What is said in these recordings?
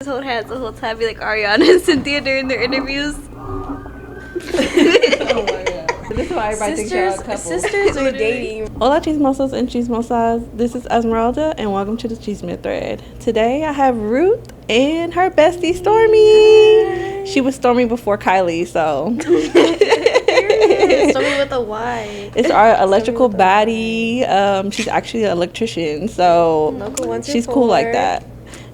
hold hands the whole time, be like Ariana and Cynthia during their interviews. Oh my god. This is why everybody thinks y'all a couple. Sisters are dating. Hola chismosas and chismosas. This is Esmeralda and welcome to the Chisme Thread. Today I have Ruth and her bestie Stormy. She was Stormy before Kylie, so. Stormy with a Y. It's our electrical baddie. She's actually an electrician, so she's cool like that.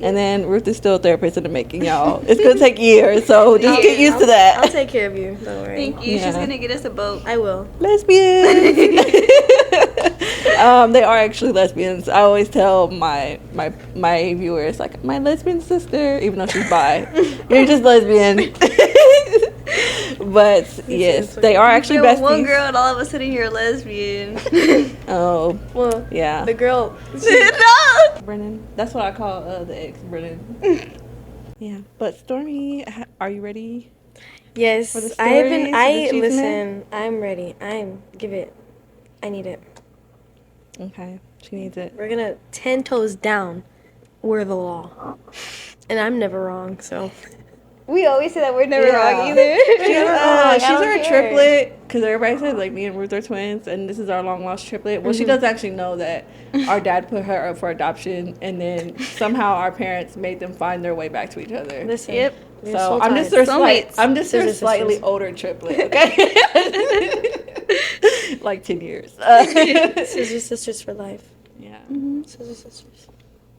And then Ruth is still a therapist in the making, y'all. It's going to take years, so just get used to that. I'll take care of you. Don't worry. Thank you. Yeah. She's going to get us a boat. I will. Lesbians. They are actually lesbians. I always tell my viewers, like, my lesbian sister, even though she's bi. You're just lesbian. But yes, they are actually besties. One girl and all of a sudden you're a lesbian. Oh, well, yeah. The girl. No. Brennan. That's what I call the ex, Brennan. Yeah, but Stormy, are you ready? Yes, listen. I'm ready. I need it. Okay, she needs it. We're gonna 10 toes down. We're the law, and I'm never wrong. So. We always say that we're never wrong either. She's our triplet, because everybody says like me and Ruth are twins, and this is our long lost triplet. Well, she doesn't actually know that our dad put her up for adoption, and then somehow our parents made them find their way back to each other. Listen, yep. So I'm just their slightly older triplet, okay? Like 10 years. Scissor sisters for life. Yeah. Scissor sisters.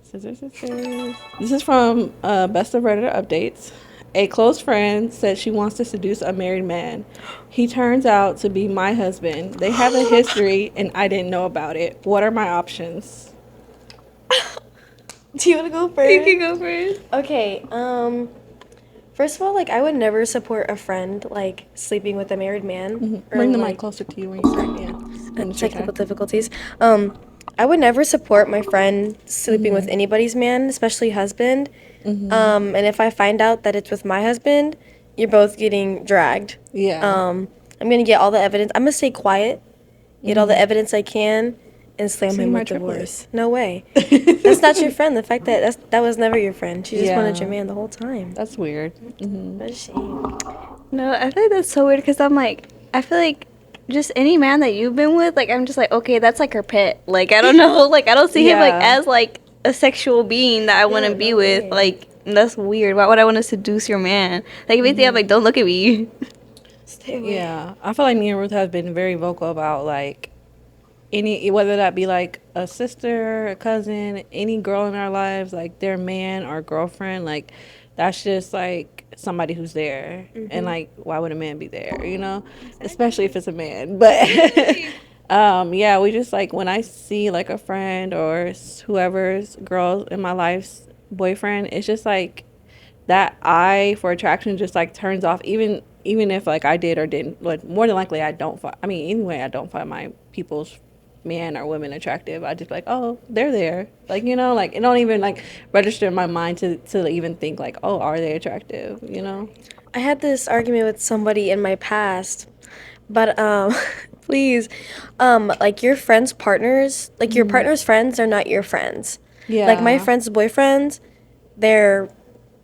Scissor sisters. This is from Best of Redditor Updates. A close friend said she wants to seduce a married man. He turns out to be my husband. They have a history, and I didn't know about it. What are my options? Do you want to go first? You can go first. Okay. First of all, like, I would never support a friend, like, sleeping with a married man. Mm-hmm. Bring the mic closer to you when you start. Yeah. Technical difficulties. I would never support my friend sleeping with anybody's man, especially husband. And if I find out that it's with my husband, you're both getting dragged. Yeah. I'm going to get all the evidence. I'm going to stay quiet, get all the evidence I can, and slam him with divorce. No way. That's not your friend. The fact that was never your friend. She just wanted your man the whole time. That's weird. What a shame. No, I feel like that's so weird because I'm like, I feel like just any man that you've been with, like, I'm just like, okay, that's like her pet. Like, I don't know. Like, I don't see him, like, as, like, a sexual being that I want to be with. Like, that's weird. Why would I want to seduce your man? Like, if anything, I'm like, don't look at me. Stay away. Yeah. I feel like me and Ruth have been very vocal about, like, whether that be, like, a sister, a cousin, any girl in our lives, like, their man or girlfriend, like, that's just, like, somebody who's there. And, like, why would a man be there, you know? Exactly. Especially if it's a man. But, yeah, we just, like, when I see, like, a friend or whoever's girl in my life's boyfriend, it's just, like, that eye for attraction just, like, turns off. Even if, like, I did or didn't. But more than likely, I don't find my people's man or women attractive. I just like, oh, they're there, like, you know, like, it don't even like register in my mind to even think like, oh, are they attractive, you know? I had this argument with somebody in my past, but please, like, your friends' partners, like, your partner's friends are not your friends. Yeah, like, my friend's boyfriends, they're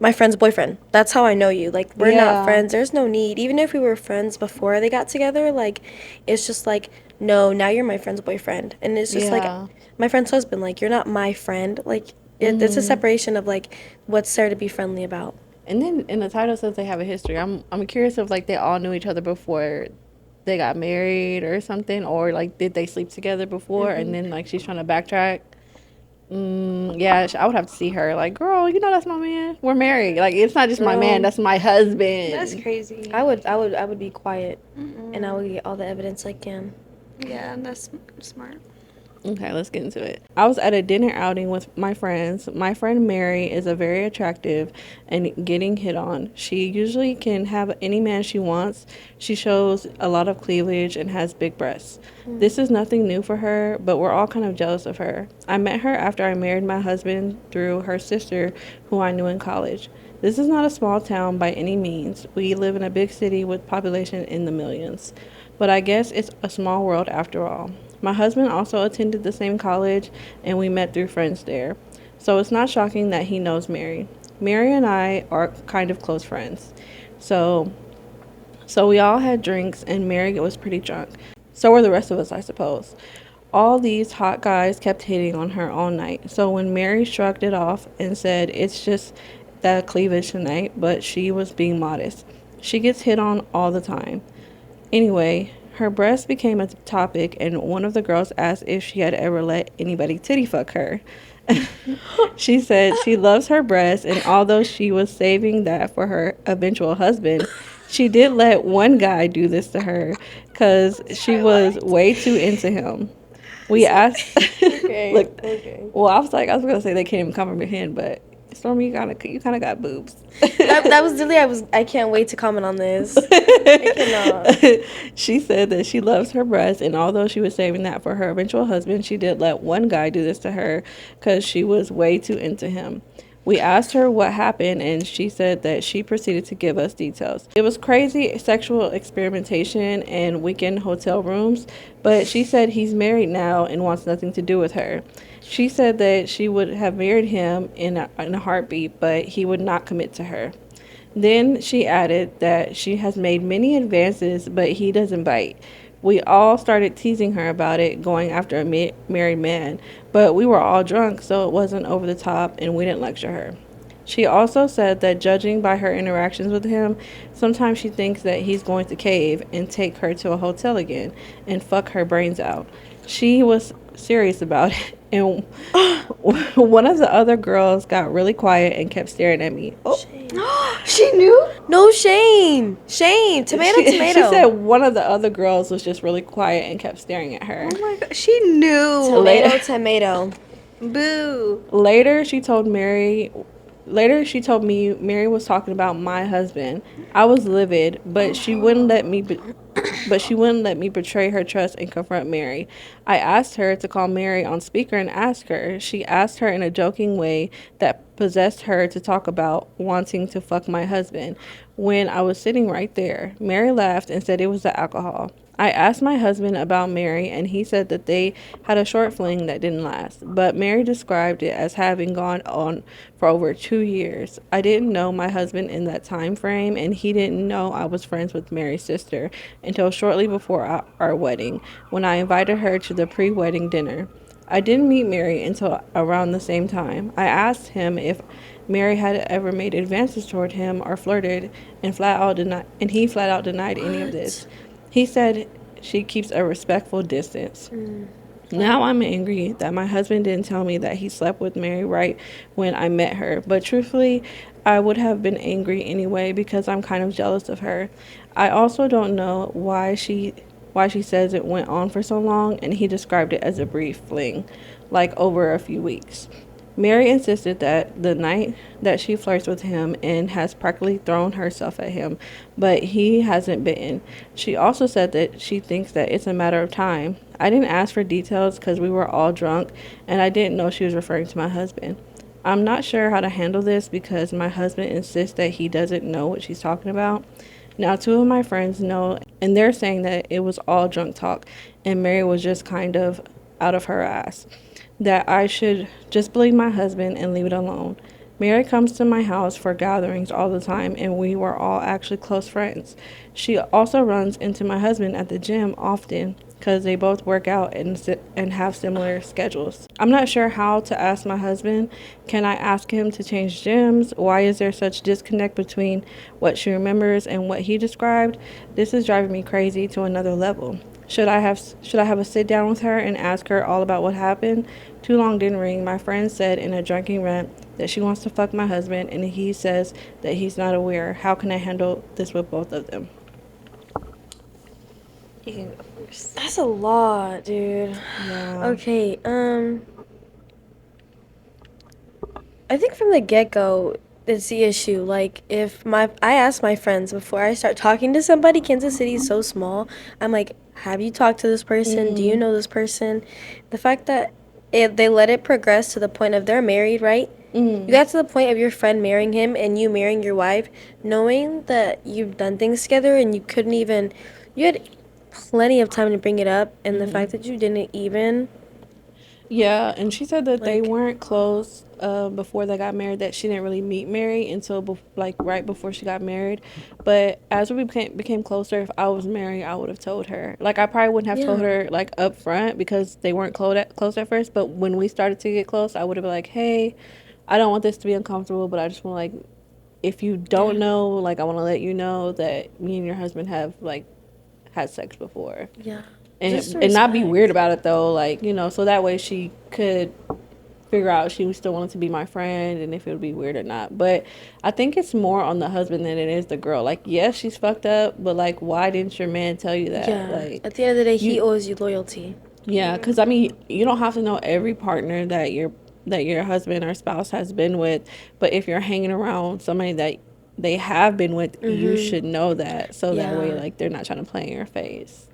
my friend's boyfriend. That's how I know you. Like, we're not friends. There's no need. Even if we were friends before they got together, like, it's just like, no, now you're my friend's boyfriend. And it's just like my friend's husband. Like, you're not my friend. Like, it's a separation of, like, what's there to be friendly about. And then in the title says they have a history. I'm curious if, like, they all knew each other before they got married or something, or, like, did they sleep together before and then, like, she's trying to backtrack. Yeah, I would have to see her. Like, girl, you know that's my man. We're married. Like, it's not just my man. That's my husband. That's crazy. I would be quiet, and I would get all the evidence I can. Yeah, that's smart. Okay, let's get into it. I was at a dinner outing with my friends. My friend Mary is a very attractive and getting hit on. She usually can have any man she wants. She shows a lot of cleavage and has big breasts. This is nothing new for her, but we're all kind of jealous of her. I met her after I married my husband through her sister, who I knew in college. This is not a small town by any means. We live in a big city with population in the millions. But I guess it's a small world after all. My husband also attended the same college, and we met through friends there. So it's not shocking that he knows Mary. Mary and I are kind of close friends. So we all had drinks and Mary was pretty drunk. So were the rest of us, I suppose. All these hot guys kept hitting on her all night. So when Mary shrugged it off and said it's just that cleavage tonight, but she was being modest. She gets hit on all the time. Anyway, her breast became a topic, and one of the girls asked if she had ever let anybody titty fuck her. She said she loves her breasts, and although she was saving that for her eventual husband, she did let one guy do this to her because she was way too into him. We asked, Okay. look, Okay. well, I was gonna say they can't even comprehend, but Stormy, you kind of got boobs. That was literally, I can't wait to comment on this. I cannot. She said that she loves her breasts, and although she was saving that for her eventual husband, she did let one guy do this to her because she was way too into him. We asked her what happened, and she said that she proceeded to give us details. It was crazy sexual experimentation and weekend hotel rooms, but she said he's married now and wants nothing to do with her. She said that she would have married him in a heartbeat, but he would not commit to her. Then she added that she has made many advances, but he doesn't bite. We all started teasing her about it, going after a married man, but we were all drunk, so it wasn't over the top, and we didn't lecture her. She also said that judging by her interactions with him, sometimes she thinks that he's going to cave and take her to a hotel again and fuck her brains out. She was serious about it, and one of the other girls got really quiet and kept staring at me. Oh. She knew? No, shame. Tomato. She said one of the other girls was just really quiet and kept staring at her. Oh my god, she knew. Tomato. Boo. Later, she told me Mary was talking about my husband. I was livid, but she wouldn't let me betray her trust and confront Mary. I asked her to call Mary on speaker and ask her. She asked her in a joking way that possessed her to talk about wanting to fuck my husband when I was sitting right there. Mary laughed and said it was the alcohol. I asked my husband about Mary, and he said that they had a short fling that didn't last, but Mary described it as having gone on for over 2 years. I didn't know my husband in that time frame, and he didn't know I was friends with Mary's sister until shortly before our wedding, when I invited her to the pre-wedding dinner. I didn't meet Mary until around the same time. I asked him if Mary had ever made advances toward him or flirted, and he flat out denied any of this. He said she keeps a respectful distance. Now I'm angry that my husband didn't tell me that he slept with Mary right when I met her, but truthfully, I would have been angry anyway because I'm kind of jealous of her. I also don't know why she says it went on for so long, and he described it as a brief fling, like over a few weeks. Mary insisted that the night that she flirts with him and has practically thrown herself at him, but he hasn't bitten. She also said that she thinks that it's a matter of time. I didn't ask for details because we were all drunk, and I didn't know she was referring to my husband. I'm not sure how to handle this because my husband insists that he doesn't know what she's talking about. Now, 2 of my friends know, and they're saying that it was all drunk talk, and Mary was just kind of out of her ass. That I should just believe my husband and leave it alone. Mary comes to my house for gatherings all the time, and we were all actually close friends. She also runs into my husband at the gym often because they both work out and have similar schedules. I'm not sure how to ask my husband. Can I ask him to change gyms? Why is there such disconnect between what she remembers and what he described? This is driving me crazy to another level. Should I have a sit down with her and ask her all about what happened? Too long didn't ring. My friend said in a drunken rant that she wants to fuck my husband, and he says that he's not aware. How can I handle this with both of them? You can go first. That's a lot, dude. Yeah. Okay, I think from the get-go, it's the issue. Like, I ask my friends before I start talking to somebody, Kansas City is so small, I'm like, have you talked to this person? Do you know this person? The fact that they let it progress to the point of they're married, right? You got to the point of your friend marrying him and you marrying your wife, knowing that you've done things together and you had plenty of time to bring it up, and the fact that you didn't even. Yeah, and she said that they weren't close before they got married that she didn't really meet Mary until like right before she got married. But as we became closer, if I was married, I would have told her. Like I probably wouldn't have told her like up front because they weren't close at first. But when we started to get close, I would have been like, hey, I don't want this to be uncomfortable, but I just want like, if you don't know, like I want to let you know that me and your husband have like had sex before. Yeah. And not be weird about it though, like, you know, so that way she could figure out she still wanted to be my friend and if it would be weird or not. But I think it's more on the husband than it is the girl. Like, yes, she's fucked up, but like, why didn't your man tell you that? Yeah. Like, at the end of the day, he owes you loyalty. Yeah, because I mean, you don't have to know every partner that your husband or spouse has been with, but if you're hanging around somebody that they have been with, you should know that, so that way like they're not trying to play in your face.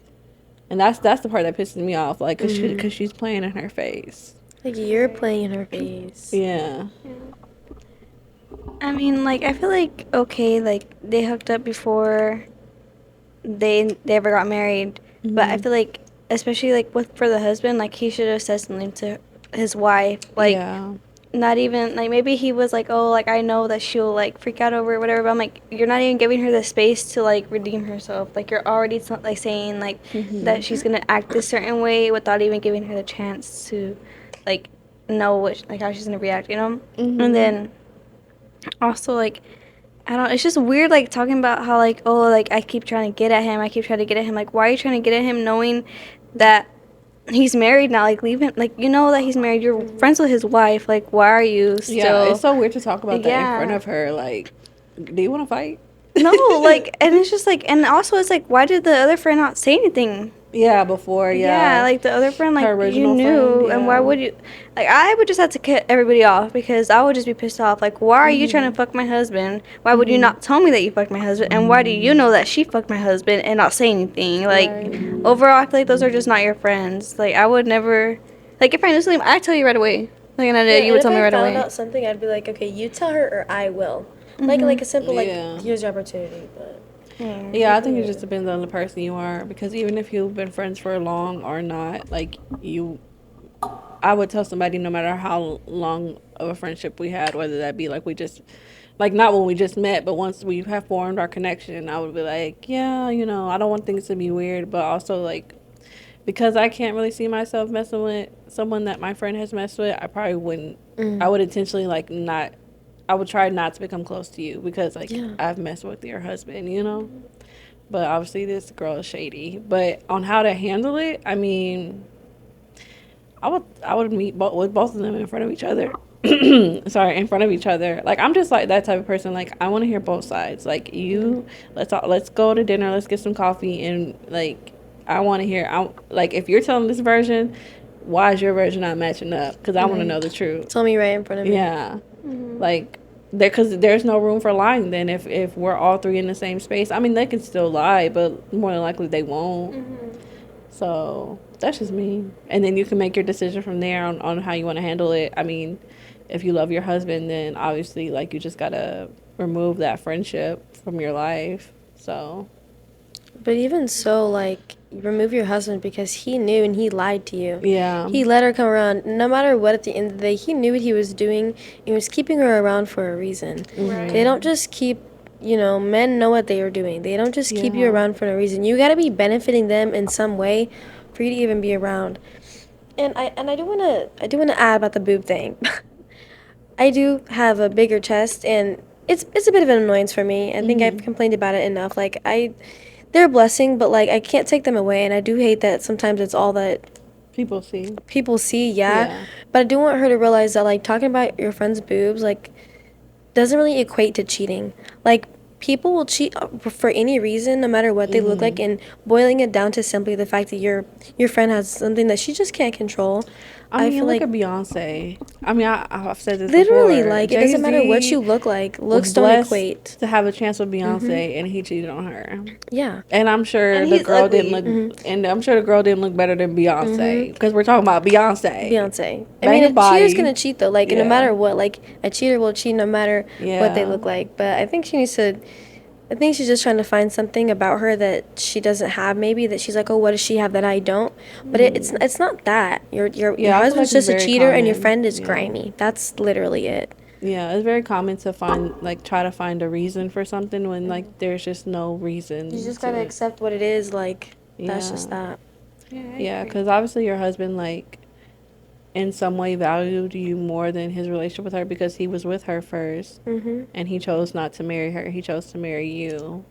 And that's the part that pisses me off, like, cause she's playing in her face. Like, you're playing in her face. Yeah. I mean, like, I feel like, okay, like, they hooked up before they ever got married. But I feel like, especially, like, for the husband, like, he should have said something to his wife. Like, not even, like, maybe he was like, oh, like, I know that she'll, like, freak out over it, whatever. But I'm like, you're not even giving her the space to, like, redeem herself. Like, you're already, like, saying, like, that she's going to act a certain way without even giving her the chance to, like, know what, like, how she's going to react, you know? And then also, like, I don't, it's just weird, like, talking about how, like, oh, like, I keep trying to get at him. Like, why are you trying to get at him knowing that he's married now? Like, leave him. Like, you know that he's married. You're friends with his wife. Like, why are you still? Yeah, it's so weird to talk about that in front of her. Like, do you want to fight? No, like, and it's just, like, and also it's, like, why did the other friend not say anything? Yeah, before, Yeah, like, the other friend, like, you knew, friend, and why would you? Like, I would just have to cut everybody off because I would just be pissed off. Like, why are you trying to fuck my husband? Why would you not tell me that you fucked my husband? And why do you know that she fucked my husband and not say anything? Like, overall, I feel like those are just not your friends. Like, I would never, like, if I knew something, I'd tell you right away. Like, and you would tell me right away. If I found out something, I'd be like, okay, you tell her or I will. Like a simple, like, here's your opportunity, but. Yeah, I think it just depends on the person you are, because even if you've been friends for long or not, like, I would tell somebody no matter how long of a friendship we had, whether that be like we just, like, not when we just met, but once we have formed our connection, I would be like, yeah, you know, I don't want things to be weird, but also, like, because I can't really see myself messing with someone that my friend has messed with, I probably wouldn't, I would intentionally, like, not, I would try not to become close to you because, like, I've messed with your husband, you know? But obviously this girl is shady. But on how to handle it, I mean, I would meet with both of them in front of each other. In front of each other. Like, I'm just, like, that type of person. Like, I want to hear both sides. Like, let's go to dinner, let's get some coffee, and, like, I want to hear, like, if you're telling this version, why is your version not matching up? Because I want to know the truth. Tell me right in front of me. Yeah. Like, because there's no room for lying then if we're all three in the same space. I mean, they can still lie, but more than likely they won't. So that's just me. And then you can make your decision from there on how you want to handle it. I mean, if you love your husband, then obviously, like, you just gotta remove that friendship from your life. So, but even so, like, remove your husband because he knew and he lied to you. Yeah. He let her come around. No matter what, at the end of the day, he knew what he was doing. He was keeping her around for a reason. Right. They don't just keep, you know, men know what they are doing. They don't just keep you around for no reason. You got to be benefiting them in some way for you to even be around. And I do want to add about the boob thing. I do have a bigger chest, and it's a bit of an annoyance for me. I think I've complained about it enough. Like, they're a blessing, but, like, I can't take them away, and I do hate that sometimes it's all that people see. Yeah. But I do want her to realize that, like, talking about your friend's boobs, like, doesn't really equate to cheating. Like, people will cheat for any reason, no matter what they look like, and boiling it down to simply the fact that your friend has something that she just can't control. I mean, look at Beyonce. I mean, I've said this literally before. Like, it doesn't matter what you look like. Looks don't equate. To have a chance with Beyonce, and he cheated on her. Yeah, and I'm sure the girl didn't look, and I'm sure the girl didn't look better than Beyonce, because we're talking about Beyonce. I mean, a cheater's gonna cheat though. Like, no matter what. Like, a cheater will cheat no matter what they look like. But I think she needs to I think she's just trying to find something about her that she doesn't have, maybe, that she's like, oh, what does she have that I don't? But it's not that. Your Yeah, I feel husband's like it's just a very cheater and your common. friend is Yeah. grimy. That's literally it. Yeah, it's very common to find, like, try to find a reason for something when, like, there's just no reason You just to gotta it. accept what it is, like, that's just Yeah. that. Yeah, I Yeah, agree. because obviously your husband, like, in some way valued you more than his relationship with her because he was with her first Mm-hmm. and he chose not to marry her. He chose to marry you.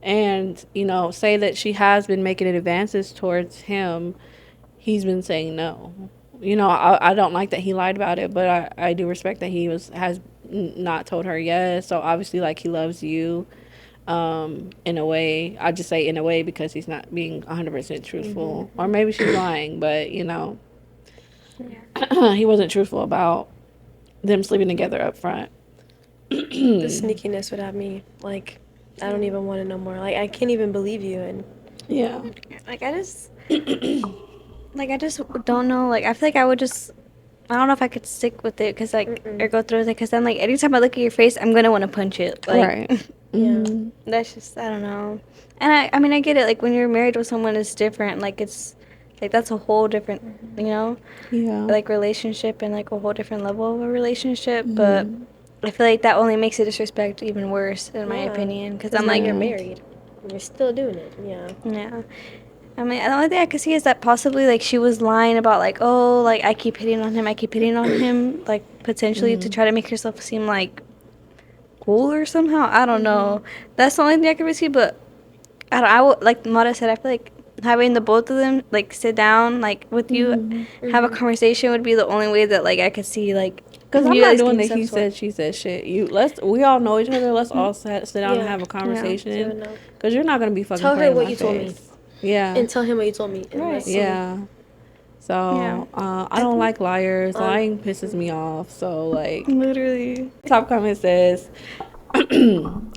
And, you know, say that she has been making advances towards him, he's been saying no. You know, I don't like that he lied about it, but I do respect that he not told her yes. So obviously, like, he loves you, in a way. I just say in a way because he's not being 100% truthful. Or maybe she's lying, but, you know, he wasn't truthful about them sleeping together up front. The sneakiness would have me, like, I don't even want to know more. Like, I can't even believe you. And Yeah. Like I just don't know. Like I feel like I would just. I don't know if I could stick with it because like or go through with it because then like anytime I look at your face, I'm gonna want to punch it. Like Right. yeah. that's just I don't know. And I mean I get it. Like when you're married with someone, it's different. Like it's like that's a whole different you know Yeah. like relationship and like a whole different level of a relationship. But I feel like that only makes the disrespect even worse in my opinion because I'm now like you're married. And you're still doing it. Yeah. yeah. I mean, the only thing I could see is that possibly, like, she was lying about, like, oh, like, I keep hitting on him, like, potentially to try to make herself seem, like, cool or somehow. I don't know. That's the only thing I could see, but I would, like Mara said, I feel like having the both of them, like, sit down, like, with you, have a conversation would be the only way that, like, I could see, like, Because I'm you not guys doing getting the he stuff said, sorted. she said shit. We all know each other. Let's all sit down and Yeah. have a So conversation. no. Because you're not going to be fucking Tell her playing in what my you told me. face. Yeah. And tell him what you told me. And Right. let's Yeah. Yeah. So, I don't like liars. Um, Lying pisses me off. So, like, Literally. top comment says,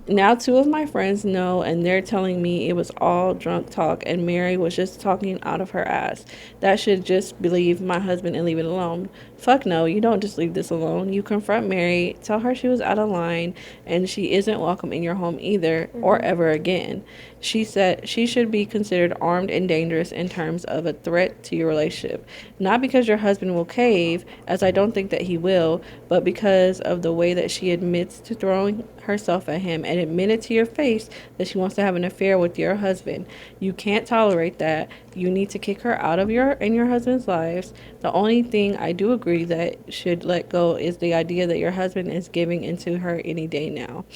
now two of my friends know and they're telling me it was all drunk talk and Mary was just talking out of her ass. That should just believe my husband and leave it alone. Fuck no, you don't just leave this alone. You confront Mary, tell her she was out of line and she isn't welcome in your home either or ever again. She said she should be considered armed and dangerous in terms of a threat to your relationship. Not because your husband will cave, as I don't think that he will, but because of the way that she admits to throwing herself at him and admitted to your face that she wants to have an affair with your husband. You can't tolerate that. You need to kick her out of your husband's lives. The only thing I do agree that should let go is the idea that your husband is giving into her any day now.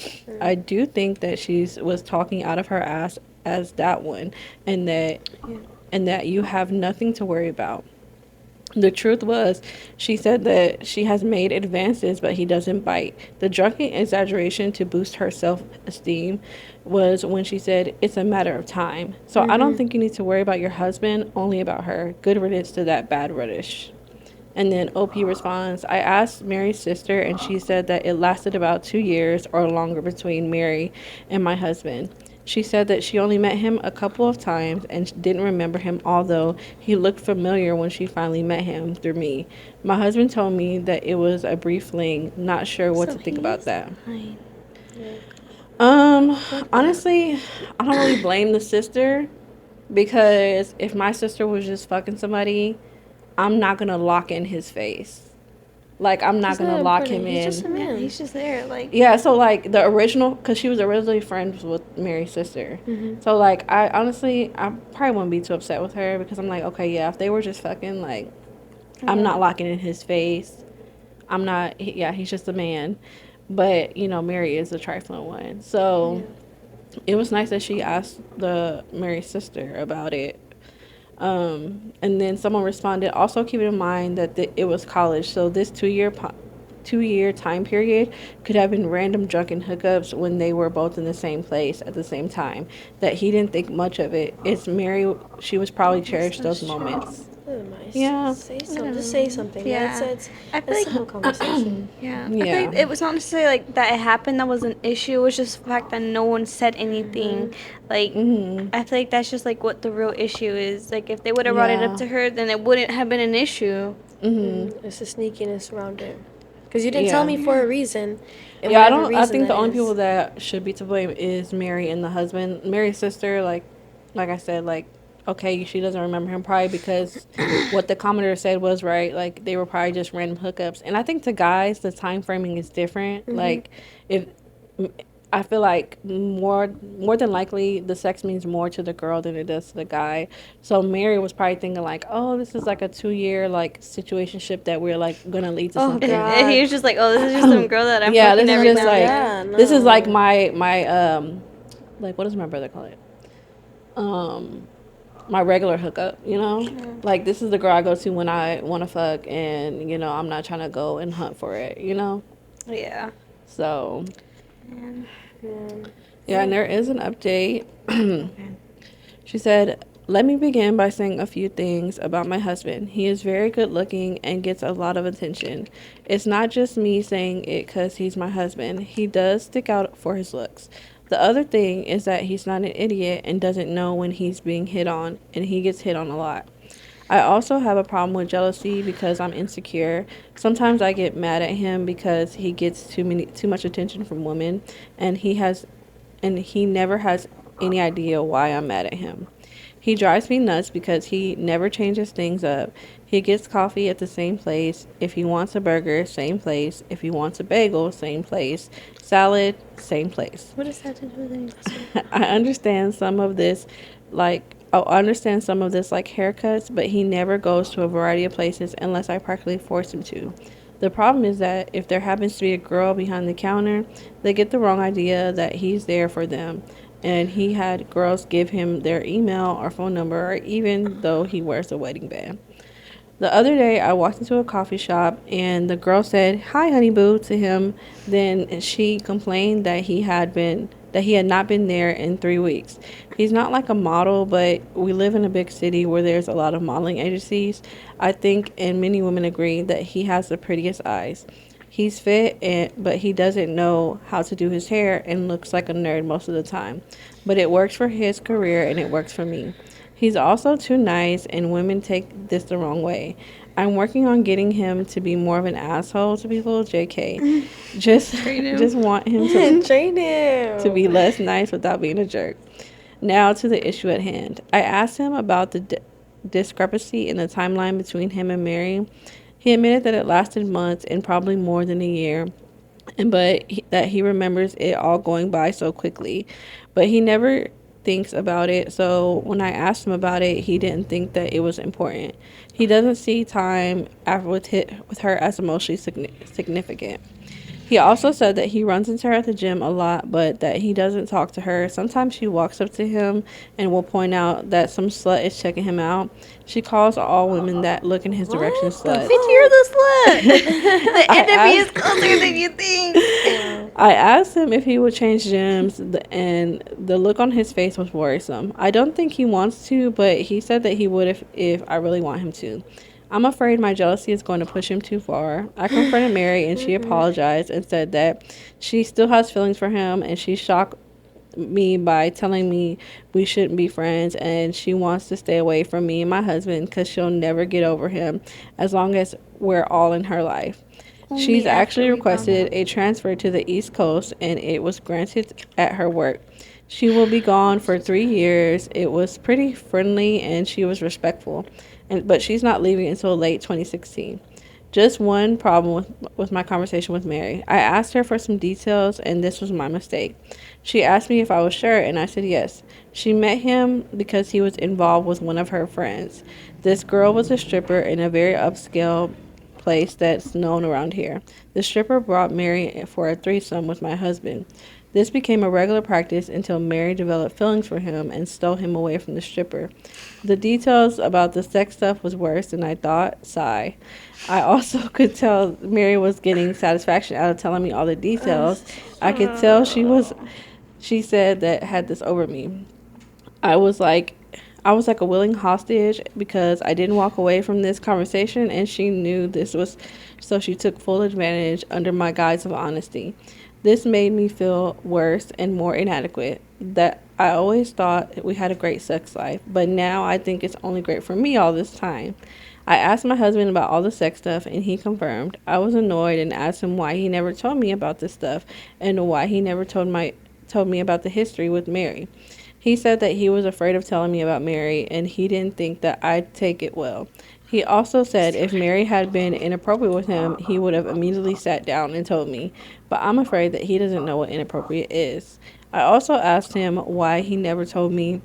I do think that she was talking out of her ass as that one and that you have nothing to worry about. The truth was, she said that she has made advances, but he doesn't bite. The drunken exaggeration to boost her self-esteem was when she said, it's a matter of time. So I don't think you need to worry about your husband, only about her. Good riddance to that bad radish. And then OP responds, I asked Mary's sister, and she said that it lasted about 2 years or longer between Mary and my husband. She said that she only met him a couple of times and didn't remember him, although he looked familiar when she finally met him through me. My husband told me that it was a brief fling. Not sure what to think about that. Fine. Honestly, I don't really blame the sister because if my sister was just fucking somebody, I'm not gonna lock in his face. Like, I'm not gonna lock him He's just a in. Yeah, man. he's just there, like. Yeah, so like the original, because she was originally friends with Mary's sister. So like, I honestly, I probably wouldn't be too upset with her because I'm like, okay, yeah, if they were just fucking, like, I'm not locking in his face. I'm not, yeah, he's just a man. But, you know, Mary is the trifling one. So it was nice that she asked the Mary's sister about it. And then someone responded, also keep in mind that it was college, so this 2 year time period could have been random drunken hookups when they were both in the same place at the same time. That he didn't think much of it. It's Mary, she was probably cherished those moments. Yeah. Say something. Just say something. Yeah. It's I feel a like simple conversation. Yeah. I Yeah. think it was not necessarily like that it happened that was an issue. It was just the fact that no one said anything. Like I feel like that's just like what the real issue is. Like if they would have brought it up Yeah. to her, then it wouldn't have been an issue. It's the sneakiness around it. Because you didn't tell me for a reason. And Yeah, whatever I reason think the that only is. people that should be to blame is Mary and the husband. Mary's sister, like I said, like, okay, she doesn't remember him probably because what the commenter said was right. Like, they were probably just random hookups. And I think to guys, the time framing is different. Like, if I feel like more than likely the sex means more to the girl than it does to the guy. So Mary was probably thinking like, oh, this is like a 2 year like situationship that we're like gonna lead to Oh, something. God. And he was just like, oh, this is just some girl that I'm Yeah, fucking this is every just now and like then. Yeah, this is like no. my like, what does my brother call it? My regular hookup, you know? Like, this is the girl I go to when I want to fuck, and, you know, I'm not trying to go and hunt for it, you know? Yeah. So, Man. yeah, and there is an update. She said, let me begin by saying a few things about my husband. He is very good looking and gets a lot of attention. It's not just me saying it because he's my husband. He does stick out for his looks. The other thing is that he's not an idiot and doesn't know when he's being hit on, and he gets hit on a lot. I also have a problem with jealousy because I'm insecure. Sometimes I get mad at him because he gets too much attention from women, and he never has any idea why I'm mad at him. He drives me nuts because he never changes things up. He gets coffee at the same place. If he wants a burger, same place. If he wants a bagel, same place. Salad, same place. What does that to do with anything? I understand some of this, like haircuts, but he never goes to a variety of places unless I practically force him to. The problem is that if there happens to be a girl behind the counter, they get the wrong idea that he's there for them. And he had girls give him their email or phone number, or even though he wears a wedding band. The other day, I walked into a coffee shop and the girl said, "Hi, honey boo," to him. Then she complained that he had not been there in 3 weeks. He's not like a model, but we live in a big city where there's a lot of modeling agencies. I think, and many women agree, that he has the prettiest eyes. He's fit, but he doesn't know how to do his hair and looks like a nerd most of the time. But it works for his career and it works for me. He's also too nice, and women take this the wrong way. I'm working on getting him to be more of an asshole to people. JK. Just want him Train him. to be less nice without being a jerk. Now to the issue at hand. I asked him about the discrepancy in the timeline between him and Mary. He admitted that it lasted months and probably more than a year, that he remembers it all going by so quickly. But he never thinks about it, so when I asked him about it, he didn't think that it was important. He doesn't see time after with her as emotionally significant. He also said that he runs into her at the gym a lot, but that he doesn't talk to her. Sometimes she walks up to him and will point out that some slut is checking him out. She calls all women that look in his direction sluts. Bitch, you're the slut. The enemy is closer than you think. I asked him if he would change gyms, and the look on his face was worrisome. I don't think he wants to, but he said that he would if I really want him to. I'm afraid my jealousy is going to push him too far. I confronted Mary, and she apologized and said that she still has feelings for him, and she shocked me by telling me we shouldn't be friends, and she wants to stay away from me and my husband because she'll never get over him as long as we're all in her life. She's actually requested a transfer to the East Coast, and it was granted at her work. She will be gone for 3 years. It was pretty friendly, and she was respectful, but she's not leaving until late 2016. Just one problem with my conversation with Mary. I asked her for some details, and this was my mistake. She asked me if I was sure, and I said yes. She met him because he was involved with one of her friends. This girl was a stripper in a very upscale place that's known around here. The stripper brought Mary for a threesome with my husband. This became a regular practice until Mary developed feelings for him and stole him away from the stripper. The details about the sex stuff was worse than I thought. Sigh. I also could tell Mary was getting satisfaction out of telling me all the details. I could tell she said that had this over me. I was like a willing hostage because I didn't walk away from this conversation, and she knew this was, so she took full advantage under my guise of honesty. This made me feel worse and more inadequate. That I always thought we had a great sex life, but now I think it's only great for me all this time. I asked my husband about all the sex stuff, and he confirmed. I was annoyed and asked him why he never told me about this stuff and why he never told me about the history with Mary. He said that he was afraid of telling me about Mary, and he didn't think that I'd take it well. He also said if Mary had been inappropriate with him, he would have immediately sat down and told me, but I'm afraid that he doesn't know what inappropriate is. I also asked him why he never told me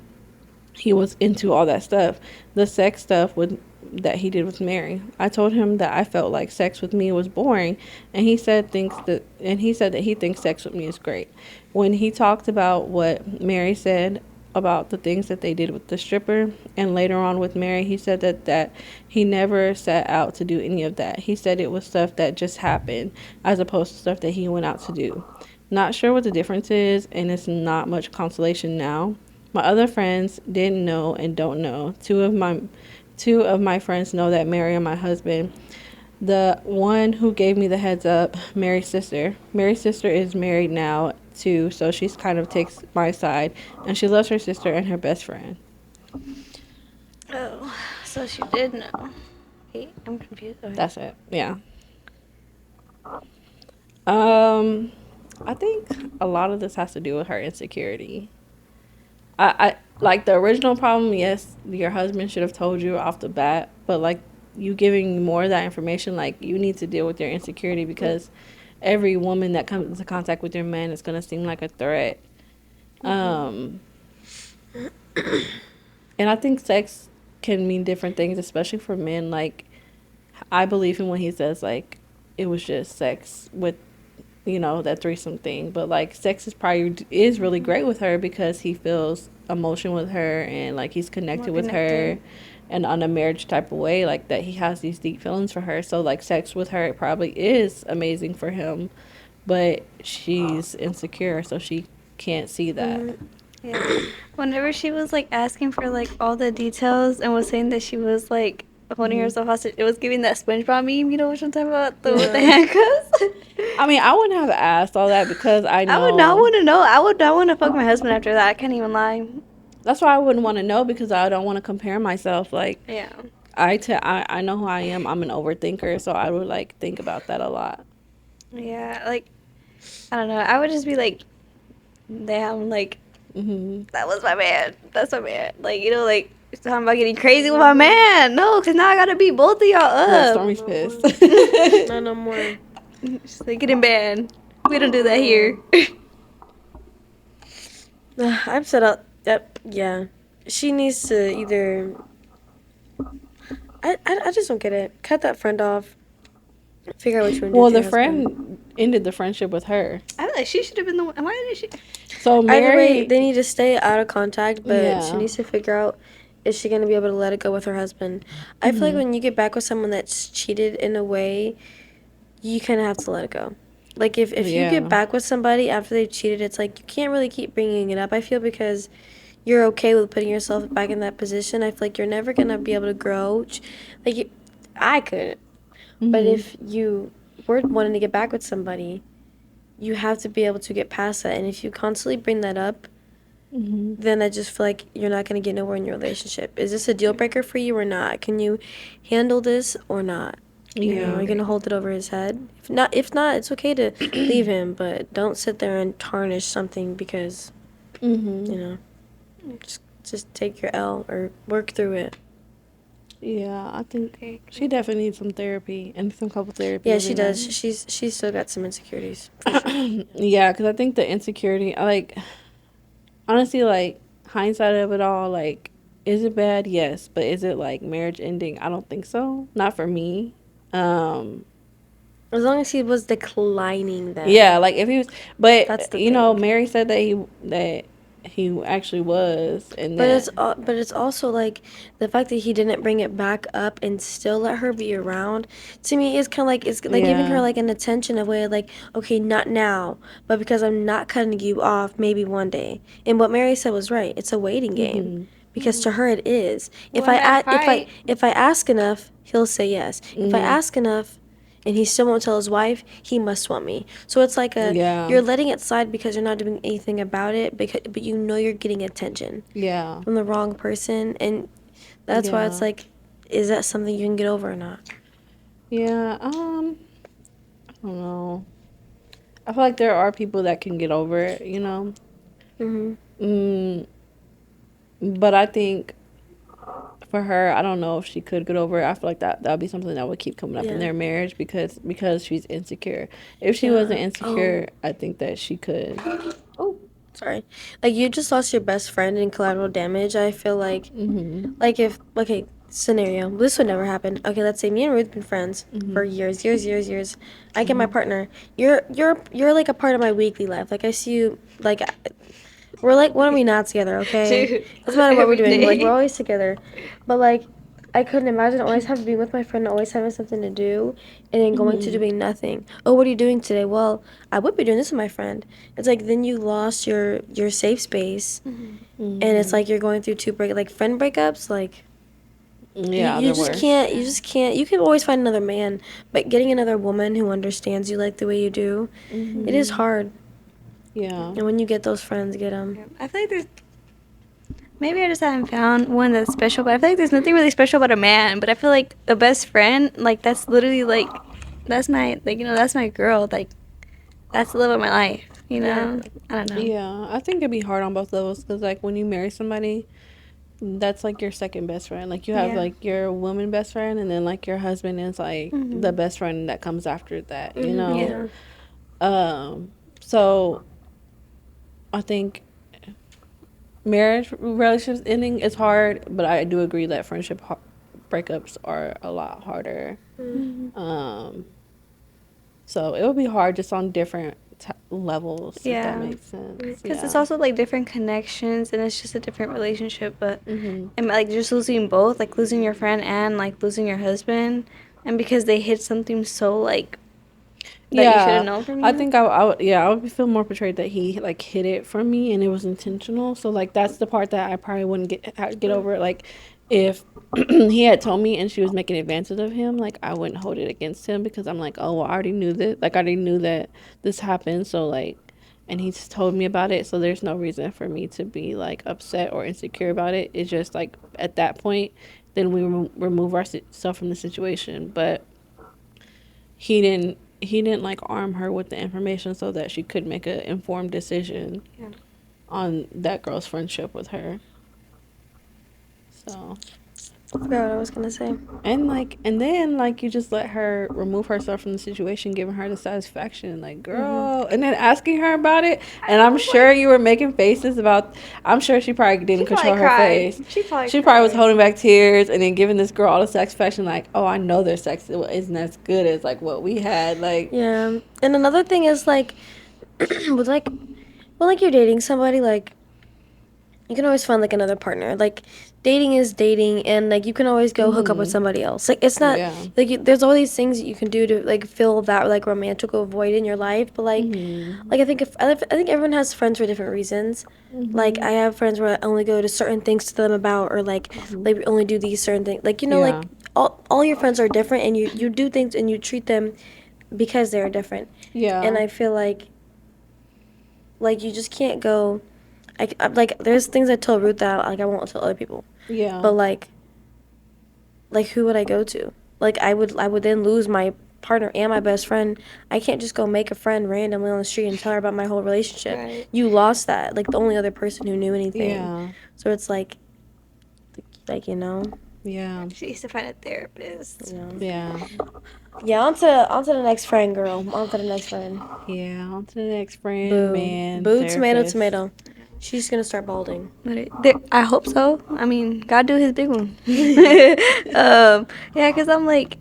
he was into all that stuff, the sex stuff with that he did with Mary. I told him that I felt like sex with me was boring, and he said that he thinks sex with me is great. When he talked about what Mary said about the things that they did with the stripper and later on with Mary, he said that he never set out to do any of that. He said it was stuff that just happened as opposed to stuff that he went out to do. Not sure what the difference is, and it's not much consolation now. My other friends didn't know and don't know. Two of my friends know that Mary and my husband. The one who gave me the heads up, Mary's sister. Mary's sister is married now too, so she's kind of takes my side, and she loves her sister and her best friend. Oh, so she did know. Hey, I'm confused. Okay. That's it. Yeah. I think a lot of this has to do with her insecurity. I like the original problem. Yes, your husband should have told you off the bat, but like you giving more of that information, like you need to deal with your insecurity because every woman that comes into contact with your man is gonna seem like a threat. And I think sex can mean different things, especially for men. Like I believe him when he says like it was just sex with that threesome thing, but like sex is really great with her because he feels emotion with her and like he's connected with her and on a marriage type of way, like that he has these deep feelings for her. So like sex with her probably is amazing for him, but she's insecure, so she can't see that. Yeah. Whenever she was like asking for like all the details and was saying that she was like holding herself hostage, it was giving that SpongeBob meme, you know what I'm talking about? With the handcuffs. I mean, I wouldn't have asked all that because I know. I would not want to know. I would not want to fuck my husband after that. I can't even lie. That's why I wouldn't want to know because I don't want to compare myself. Like, yeah. I know who I am. I'm an overthinker, so I would like think about that a lot. Yeah, like I don't know. I would just be like, damn, like that was my man. That's my man. Like like talking about getting crazy with my man. No, because now I gotta beat both of y'all up. Yeah, Stormy's pissed. No more. Just like getting banned. We don't do that here. I've set up. Yep. Yeah. She needs to either. I just don't get it. Cut that friend off. Figure out what you want to do. Well, the friend ended the friendship with her. I feel like she should have been the one. Why didn't she? So Mary, either way, they need to stay out of contact, but she needs to figure out, is she going to be able to let it go with her husband? I feel like when you get back with someone that's cheated in a way, you kind of have to let it go. Like, if you get back with somebody after they've cheated, it's like you can't really keep bringing it up, I feel, because you're okay with putting yourself back in that position. I feel like you're never going to be able to grow. Like, I couldn't. But if you were wanting to get back with somebody, you have to be able to get past that. And if you constantly bring that up, then I just feel like you're not going to get nowhere in your relationship. Is this a deal breaker for you or not? Can you handle this or not? You know, are you going to hold it over his head? If not, it's okay to leave him, but don't sit there and tarnish something because, just take your L or work through it. Yeah, I think she definitely needs some therapy and some couple therapy. Yeah, she does. She's still got some insecurities. For sure. Yeah, because I think the insecurity, like, honestly, like, hindsight of it all, like, is it bad? Yes. But is it, like, marriage ending? I don't think so. Not for me. As long as he was declining that. Yeah, like, if he was, but, that's the thing. Mary said that he actually was, and but it's also like the fact that he didn't bring it back up and still let her be around. To me, it's kind of like giving her like an attention of way like, okay, not now, but because I'm not cutting you off, maybe one day. And what Mary said was right. It's a waiting game because to her it is. If I ask enough, he'll say yes. If I ask enough, and he still won't tell his wife, he must want me. So it's like you're letting it slide because you're not doing anything about it, but you know you're getting attention from the wrong person. And that's why it's like, is that something you can get over or not? Yeah, I don't know. I feel like there are people that can get over it, you know? Mm, but I think for her, I don't know if she could get over it. I feel like that would be something that would keep coming up in their marriage because she's insecure. If she wasn't insecure, I think that she could. Oh, sorry. Like, you just lost your best friend in collateral damage. I feel like, like, if, okay, scenario, this would never happen. Okay, let's say me and Ruth been friends for years. I get my partner. You're like a part of my weekly life. Like, I see you, like, we're like, when are we not together, okay? Dude, Doesn't matter what we're doing. every Like, we're day. always together. But, like, I couldn't imagine always having to be with my friend, always having something to do, and then going to doing nothing. Oh, what are you doing today? Well, I would be doing this with my friend. It's like then you lost your safe space, and it's like you're going through friend breakups. Like, Yeah, you they're just worse. can't. You just can't. You can always find another man, but getting another woman who understands you like the way you do, it is hard. Yeah. And when you get those friends, get them. I feel like there's maybe I just haven't found one that's special, but I feel like there's nothing really special about a man. But I feel like a best friend, like that's literally like that's my that's my girl. Like that's the love of my life. You know, I don't know. Yeah, I think it'd be hard on both levels because, like, when you marry somebody, that's like your second best friend. Like, you have like your woman best friend, and then like your husband is like the best friend that comes after that. You know. Yeah. So I think marriage relationships ending is hard, but I do agree that friendship breakups are a lot harder. So it would be hard just on different levels, if that makes sense. Because it's also like different connections and it's just a different relationship. But and like just losing both, like losing your friend and like losing your husband, and because they hid something so like that you should have known from you. I think I would feel more betrayed that he like hid it from me and it was intentional. So like that's the part that I probably wouldn't get over. Like if he had told me and she was making advances of him, like I wouldn't hold it against him because I'm like, oh, well, I already knew this. Like I already knew that this happened. So like, and he just told me about it. So there's no reason for me to be like upset or insecure about it. It's just like at that point, then we remove ourselves from the situation. But he didn't like arm her with the information so that she could make an informed decision on that girl's friendship with her. So I forgot what I was gonna say. and then like you just let her remove herself from the situation, giving her the satisfaction, like girl, and then asking her about it. And I'm sure you were making faces about. I'm sure she probably didn't control her face. She probably was holding back tears and then giving this girl all the satisfaction, like, oh, I know their sex isn't as good as like what we had, like. Yeah, and another thing is like, with like, when like you're dating somebody, like, you can always find like another partner. Like, dating is dating, and like you can always go hook up with somebody else. Like, it's not like there's all these things that you can do to like fill that like romantical void in your life. But like, like I think I think everyone has friends for different reasons. Like I have friends where I only go to certain things to them about, or like we only do these certain things. Like like all your friends are different, and you do things and you treat them because they're different. Yeah. And I feel like you just can't go. Like there's things I tell Ruth that like I won't tell other people. Yeah. But like who would I go to? Like I would then lose my partner and my best friend. I can't just go make a friend randomly on the street and tell her about my whole relationship. Right. You lost that. Like the only other person who knew anything. Yeah. So it's like you know. Yeah. She needs to find a therapist. Yeah. Yeah, on to the next friend, girl. On to the next friend. Yeah. On to the next friend, Boo. man. Boo, therapist. tomato. She's gonna start balding. I hope so. I mean, God do his big one. Yeah, because I'm like,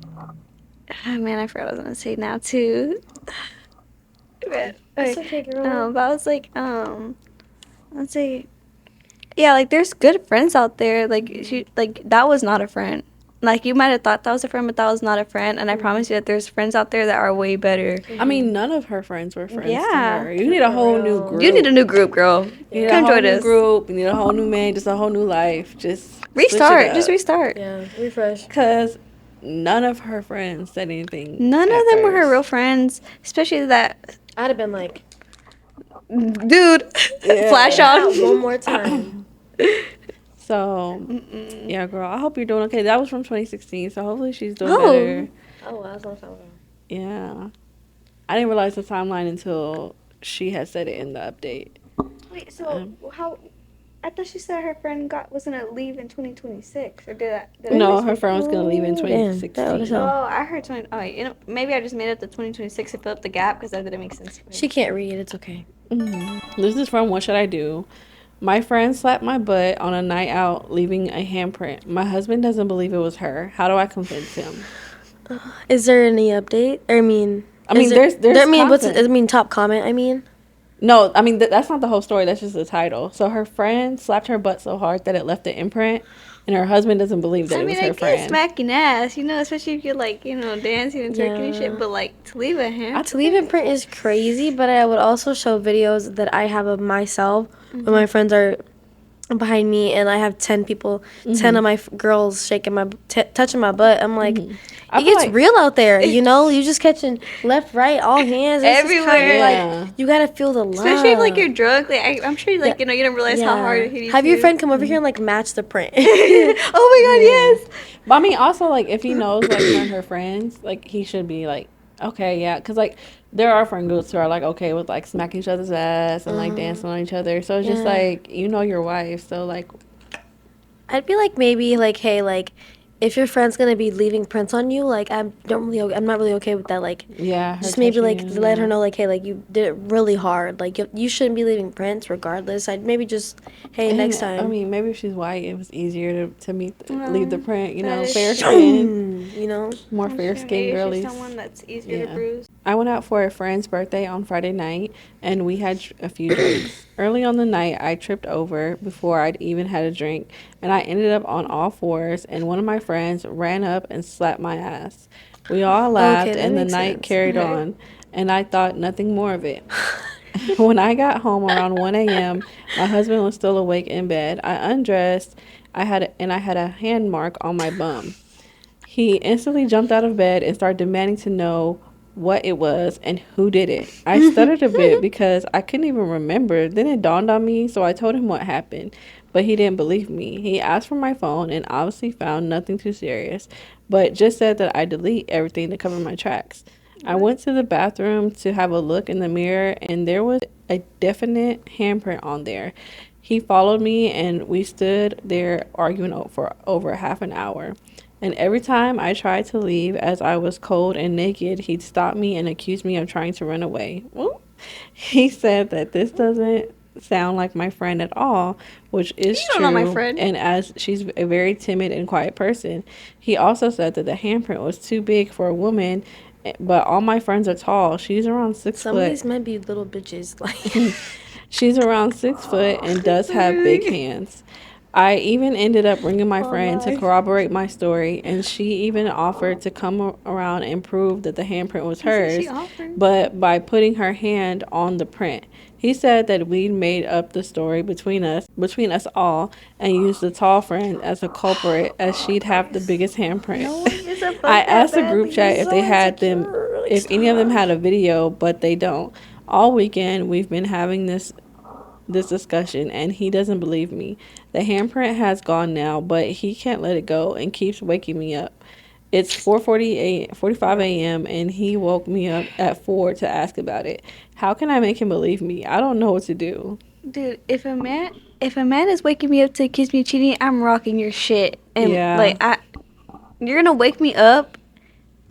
oh, man, I forgot what I was gonna say now too. It's okay, girl. But I was like, let's say, yeah, like there's good friends out there. Like that was not a friend. Like you might have thought that was a friend, but that was not a friend. And I promise you that there's friends out there that are way better. I mean, none of her friends were friends Yeah. to her. You need a whole new group. You need a new group, girl. You need Come a whole join new us. group. You need a whole new man, just a whole new life. Just Restart. switch it up. Just restart. Yeah, refresh. Because none of her friends said anything. None of at them were her first. real friends, especially that I'd have been like, dude. Yeah. Flash on. one more time. So, yeah, girl, I hope you're doing okay. That was from 2016, so hopefully she's doing Oh. better. Oh, wow, that's a long time ago. Yeah. I didn't realize the timeline until she had said it in the update. Wait, so how? I thought she said her friend was gonna leave in 2026, or did I No, miss her it? friend was going to leave in Damn, that 2016. was Oh, hell. I heard 20. Oh, you know, maybe I just made up the 2026 to fill up the gap because that didn't make sense to me. She can't read. It's okay. This is from What Should I Do? My friend slapped my butt on a night out, leaving a handprint. My husband doesn't believe it was her. How do I convince him? Is there any update? I mean, there's content. top comment? I mean, No, I mean, that's not the whole story. That's just the title. So her friend slapped her butt so hard that it left an imprint, and her husband doesn't believe that it was her I get friend. smacking ass, you know, especially if you're like, you know, dancing and twerking and shit. But like to leave a hand. to leave imprint is crazy, but I would also show videos that I have of myself when my friends are behind me and I have 10 people, 10 of my girls shaking touching my butt. I'm like, it gets real out there, you know? You just catching left, right, all hands. Everywhere. Like, you gotta feel the love. Especially if like you're drunk. Like I'm sure like you know you don't realize how hard it hit you. Have your friend come over here and like match the print. Oh my god, yes. But I mean, also like if he knows like one of her friends, like he should be like, okay, yeah, because like there are friend groups who are like okay with like smacking each other's ass and like dancing on each other. So it's just like you know your wife, so like I'd be like maybe like hey like if your friend's gonna be leaving prints on you, like I'm not really okay with that. Like just maybe like let her know like hey like you did it really hard. Like you shouldn't be leaving prints regardless. I'd maybe just next time. I mean maybe if she's white, it was easier to leave the print. You know, fair skin. You know, more fair skin girlies. Someone that's easier to bruise. I went out for a friend's birthday on Friday night, and we had a few drinks. Early on the night, I tripped over before I'd even had a drink, and I ended up on all fours, and one of my friends ran up and slapped my ass. We all laughed, and the night carried on, and I thought nothing more of it. When I got home around 1 a.m., my husband was still awake in bed. I undressed, I had a hand mark on my bum. He instantly jumped out of bed and started demanding to know what it was and who did it. I stuttered a bit because I couldn't even remember. Then it dawned on me, so I told him what happened, but he didn't believe me. He asked for my phone and obviously found nothing too serious, but just said that I delete everything to cover my tracks. I went to the bathroom to have a look in the mirror, and there was a definite handprint on there. He followed me, and we stood there arguing for over half an hour. And every time I tried to leave as I was cold and naked, he'd stop me and accuse me of trying to run away. Well, he said that this doesn't sound like my friend at all, which is true. You don't know my friend. And as she's a very timid and quiet person, he also said that the handprint was too big for a woman, but all my friends are tall. She's around 6 foot. Some of these might be little bitches. Like she's around 6 foot and does have big hands. I even ended up bringing my friend to corroborate my story, and she even offered to come around and prove that the handprint was hers, but by putting her hand on the print. He said that we'd made up the story between us all, and used the tall friend as a culprit, as she'd have the biggest handprint. I asked the group chat if they had them, if any of them had a video, but they don't. All weekend we've been having this discussion, and he doesn't believe me. The handprint has gone now, but he can't let it go and keeps waking me up. It's 45 a.m. and he woke me up at 4 to ask about it. How can I make him believe me? I don't know what to do. Dude, if a man is waking me up to accuse me of cheating, I'm rocking your shit. And you're gonna wake me up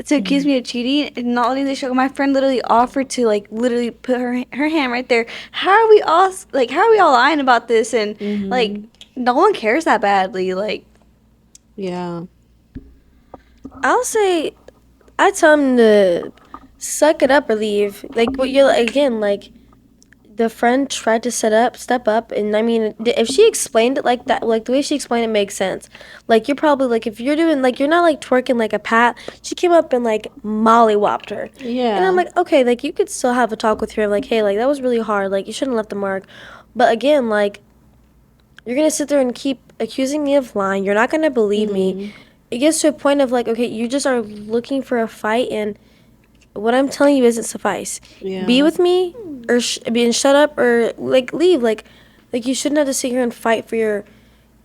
to accuse me of cheating, and not only this, my friend literally offered to like literally put her hand right there. How are we all lying about this? And like no one cares that badly. Like, yeah, I'll say, I tell him to suck it up or leave. Like what you're again like. The friend tried to step up, and I mean, if she explained it like that, like the way she explained it makes sense. Like you're probably like if you're doing like you're not like twerking like a pat. She came up and like mollywopped her. Yeah. And I'm like, okay, like you could still have a talk with her, like, hey, like that was really hard. Like you shouldn't have left a mark. But again, like you're gonna sit there and keep accusing me of lying. You're not gonna believe me. It gets to a point of like, okay, you just are looking for a fight, and what I'm telling you isn't suffice. Yeah. Be with me, or being shut up, or like leave. Like you shouldn't have to sit here and fight for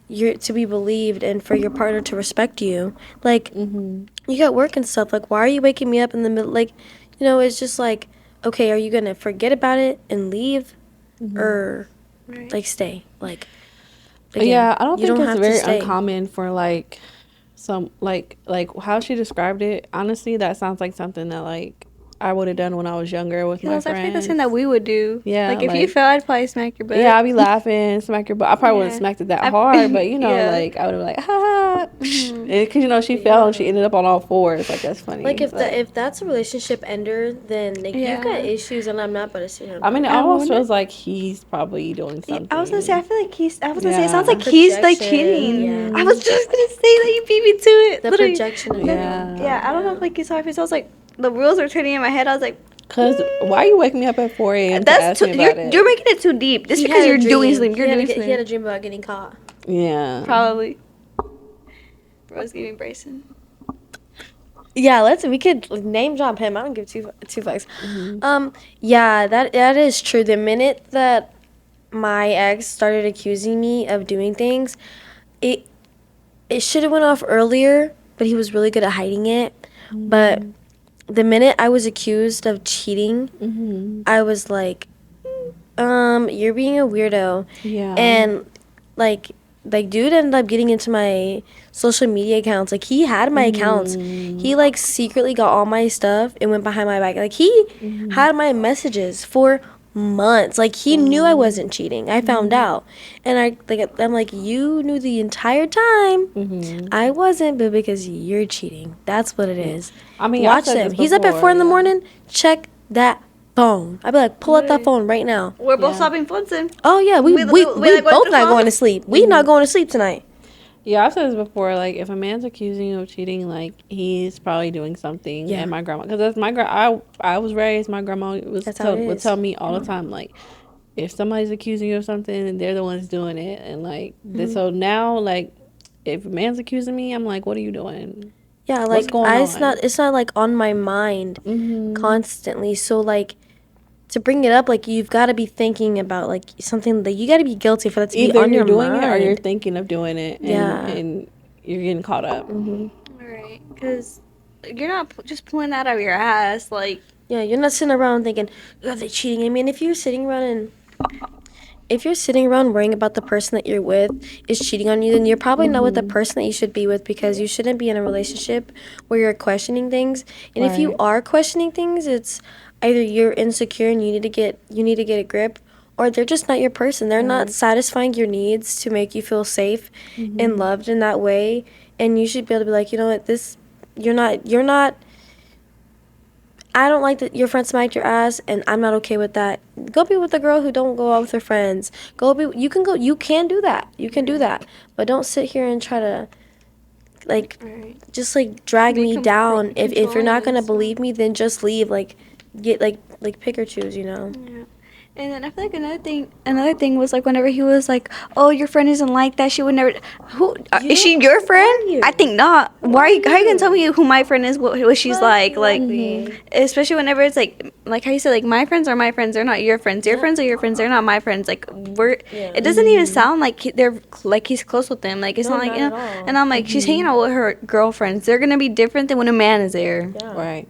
you're to be believed and for your partner to respect you. Like, you got work and stuff. Like, why are you waking me up in the middle? Like, it's just like, okay, are you gonna forget about it and leave, or like stay? Like, again, yeah, I don't think it's very stay. uncommon for like some like how she described it. Honestly, that sounds like something that like I would have done when I was younger with my friends. I feel like that's something that we would do. Yeah, like if you fell, I'd probably smack your butt. Yeah, I'd be laughing, smack your butt. I probably wouldn't smacked it that hard, but like I would have like, ha, because she fell and she ended up on all fours. Like, that's funny. Like, if that's a relationship ender, then like you've got issues, and I'm not about to sit here. I mean, it almost feels like he's probably doing something. I was gonna say, I feel like it sounds like he's like cheating. Yeah. I was just gonna say that you beat me to it. The projection of I don't know if like you saw it. I was like, the wheels were turning in my head. I was like, because why are you waking me up at 4 a.m. to ask me about it? You're making it too deep. Just because you're doing something. He had a dream about getting caught. Yeah. Probably. Bro's giving Bryson. Yeah, we could name drop him. I don't give two fucks. Yeah, that is true. The minute that my ex started accusing me of doing things, it should have went off earlier, but he was really good at hiding it. But the minute I was accused of cheating, I was like, you're being a weirdo. Yeah. And like dude ended up getting into my social media accounts. Like, he had my accounts. He like secretly got all my stuff and went behind my back. Like, he had my messages for months. Like, he knew I wasn't cheating. I found out, and I'm like, you knew the entire time I wasn't, but because you're cheating, that's what it is. I mean, watch him. He's up at 4 a.m. Check that phone. I'd be like, pull out that phone right now. We're both stopping phones in. Oh yeah, we both not going to sleep. We not going to sleep tonight. Yeah, I've said this before. Like, if a man's accusing you of cheating, like, he's probably doing something. Yeah. And my grandma, because that's my I was raised. My grandma would tell me all the time, like, if somebody's accusing you of something, they're the ones doing it, and like, so now, like, if a man's accusing me, I'm like, what are you doing? Yeah, like, what's going on? It's not like on my mind constantly. So like, to bring it up, like, you've got to be thinking about like something that you got to be guilty for that to be on your doing mind. it or you're thinking of doing it, and you're getting caught up. Right, because you're not just pulling that out of your ass, like. Yeah, you're not sitting around thinking, oh, they're cheating. I mean, if you're sitting around worrying about the person that you're with is cheating on you, then you're probably not with the person that you should be with, because you shouldn't be in a relationship where you're questioning things. And if you are questioning things, it's either you're insecure and you need to get a grip, or they're just not your person. They're not satisfying your needs to make you feel safe and loved in that way. And you should be able to be like, you know what, you're not. I don't like that your friend smacked your ass, and I'm not okay with that. Go be with a girl who don't go out with her friends. You can do that. You can do that. But don't sit here and try to, like, just, like, drag me down. If you're not going to believe me, then just leave. Like, get, like, pick or choose, you know? Yeah. And then I feel like another thing was, like, whenever he was like, oh, your friend isn't like that, she would never, is she your friend? I think not. How are you gonna tell me who my friend is, what she's like, especially whenever it's like how you said, like, my friends are my friends, they're not your friends. Your friends are your friends, they're not my friends. Like, it doesn't even sound like they're, like, he's close with them. Like, it's not like, you know, and I'm like, she's hanging out with her girlfriends. They're gonna be different than when a man is there. Yeah. Right.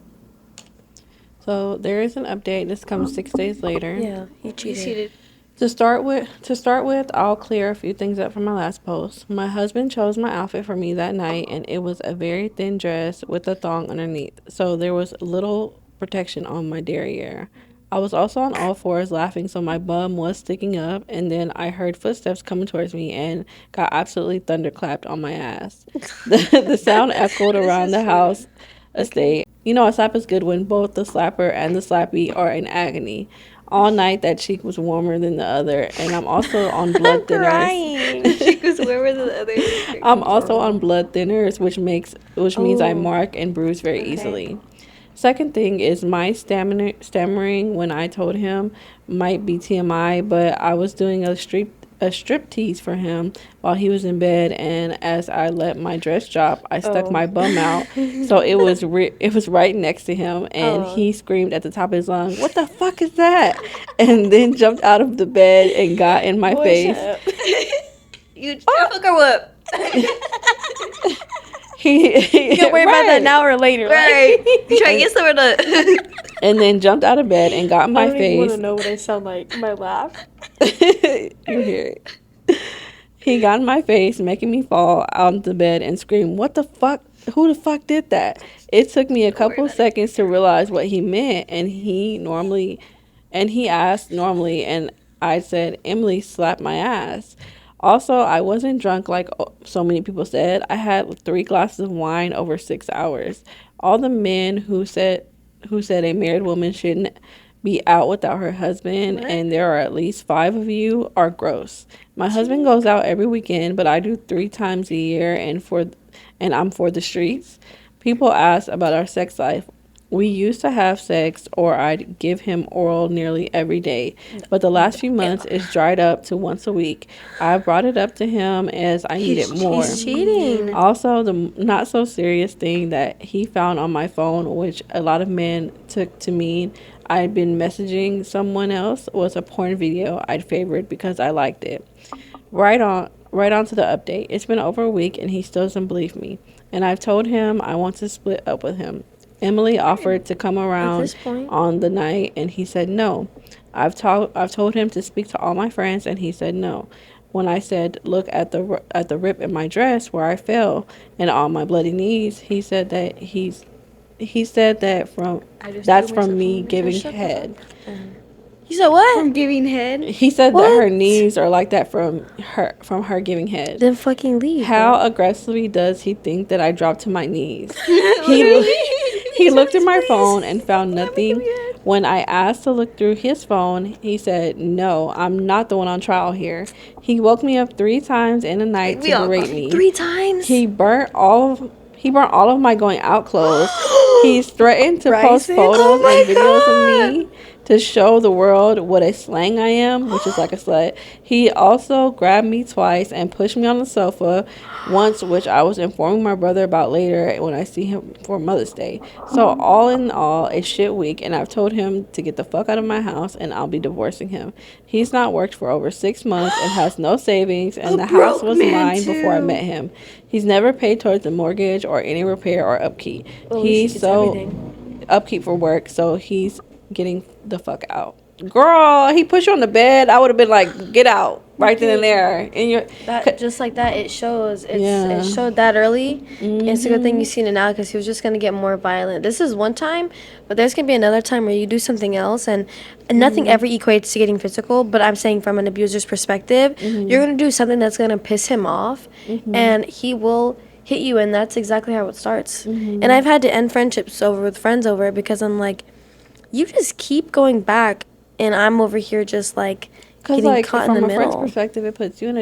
So there is an update. This comes 6 days later. Yeah, he cheated. To start with, I'll clear a few things up from my last post. My husband chose my outfit for me that night, and it was a very thin dress with a thong underneath. So there was little protection on my derriere. I was also on all fours laughing, so my bum was sticking up, and then I heard footsteps coming towards me and got absolutely thunderclapped on my ass. The sound echoed around the house estate. You know, a slap is good when both the slapper and the slappy are in agony. All night, that cheek was warmer than the other, and I'm also on blood thinners. Cheek was warmer than the other. I'm also on blood thinners, which means I mark and bruise very easily. Second thing is my stammering when I told him might be TMI, but I was doing a strip tease for him while he was in bed, and as I let my dress drop, I stuck my bum out, so it was right next to him, and he screamed at the top of his lungs, "What the fuck is that?" and then jumped out of the bed and got in my face. You traffic or what? You can worry about that now or later. Right. You try to get somewhere to. And then jumped out of bed and got in my I don't even want face. to know what I sound like. My laugh. You hear it. He got in my face, making me fall out of the bed and scream, "What the fuck? Who the fuck did that?" It took me a couple seconds to realize what he meant, and he asked normally, and I said, "Emily slapped my ass." Also, I wasn't drunk like so many people said. I had 3 glasses of wine over 6 hours. All the men who said a married woman shouldn't be out without her husband, and there are at least 5 of you, are gross. My husband goes out every weekend, but I do 3 times a year, and I'm for the streets. People ask about our sex life. We used to have sex, or I'd give him oral nearly every day, but the last few months it's dried up to once a week. I brought it up to him as I needed more. He's cheating. Also, the not so serious thing that he found on my phone, which a lot of men took to mean I'd been messaging someone else, was a porn video I'd favored because I liked it. Right on to the update. It's been over a week and he still doesn't believe me. And I've told him I want to split up with him. Emily offered to come around on the night and he said no. I've told him to speak to all my friends and he said no. When I said look at the rip in my dress where I fell and all my bloody knees, he said that that's from me giving head. You said what? From giving head? He said that her knees are like that from her giving head. Then fucking leave. How aggressively does he think that I dropped to my knees? He looked at my phone and found nothing. When I asked to look through his phone, he said, "No, I'm not the one on trial here." He woke me up 3 times in a night to berate me. 3 times? He burnt all of my going out clothes. He's threatened to post photos and videos of me to show the world what a slang I am, which is like a slut. He also grabbed me twice and pushed me on the sofa once, which I was informing my brother about later when I see him for Mother's Day. So all in all, a shit week, and I've told him to get the fuck out of my house and I'll be divorcing him. He's not worked for over 6 months and has no savings, and the house was mine before I met him. He's never paid towards the mortgage or any repair or upkeep. He's so upkeep for work, so he's getting the fuck out. Girl, he pushed you on the bed. I would have been like, get out right then and there. And just like that, it shows. It showed that early. Mm-hmm. It's a good thing you've seen it now because he was just gonna get more violent. This is one time, but there's gonna be another time where you do something else, and nothing ever equates to getting physical. But I'm saying from an abuser's perspective, you're gonna do something that's gonna piss him off, and he will hit you, and that's exactly how it starts. And I've had to end friendships with friends over it because I'm like, you just keep going back, and I'm over here just like getting caught in the middle. From a friend's perspective, it puts you in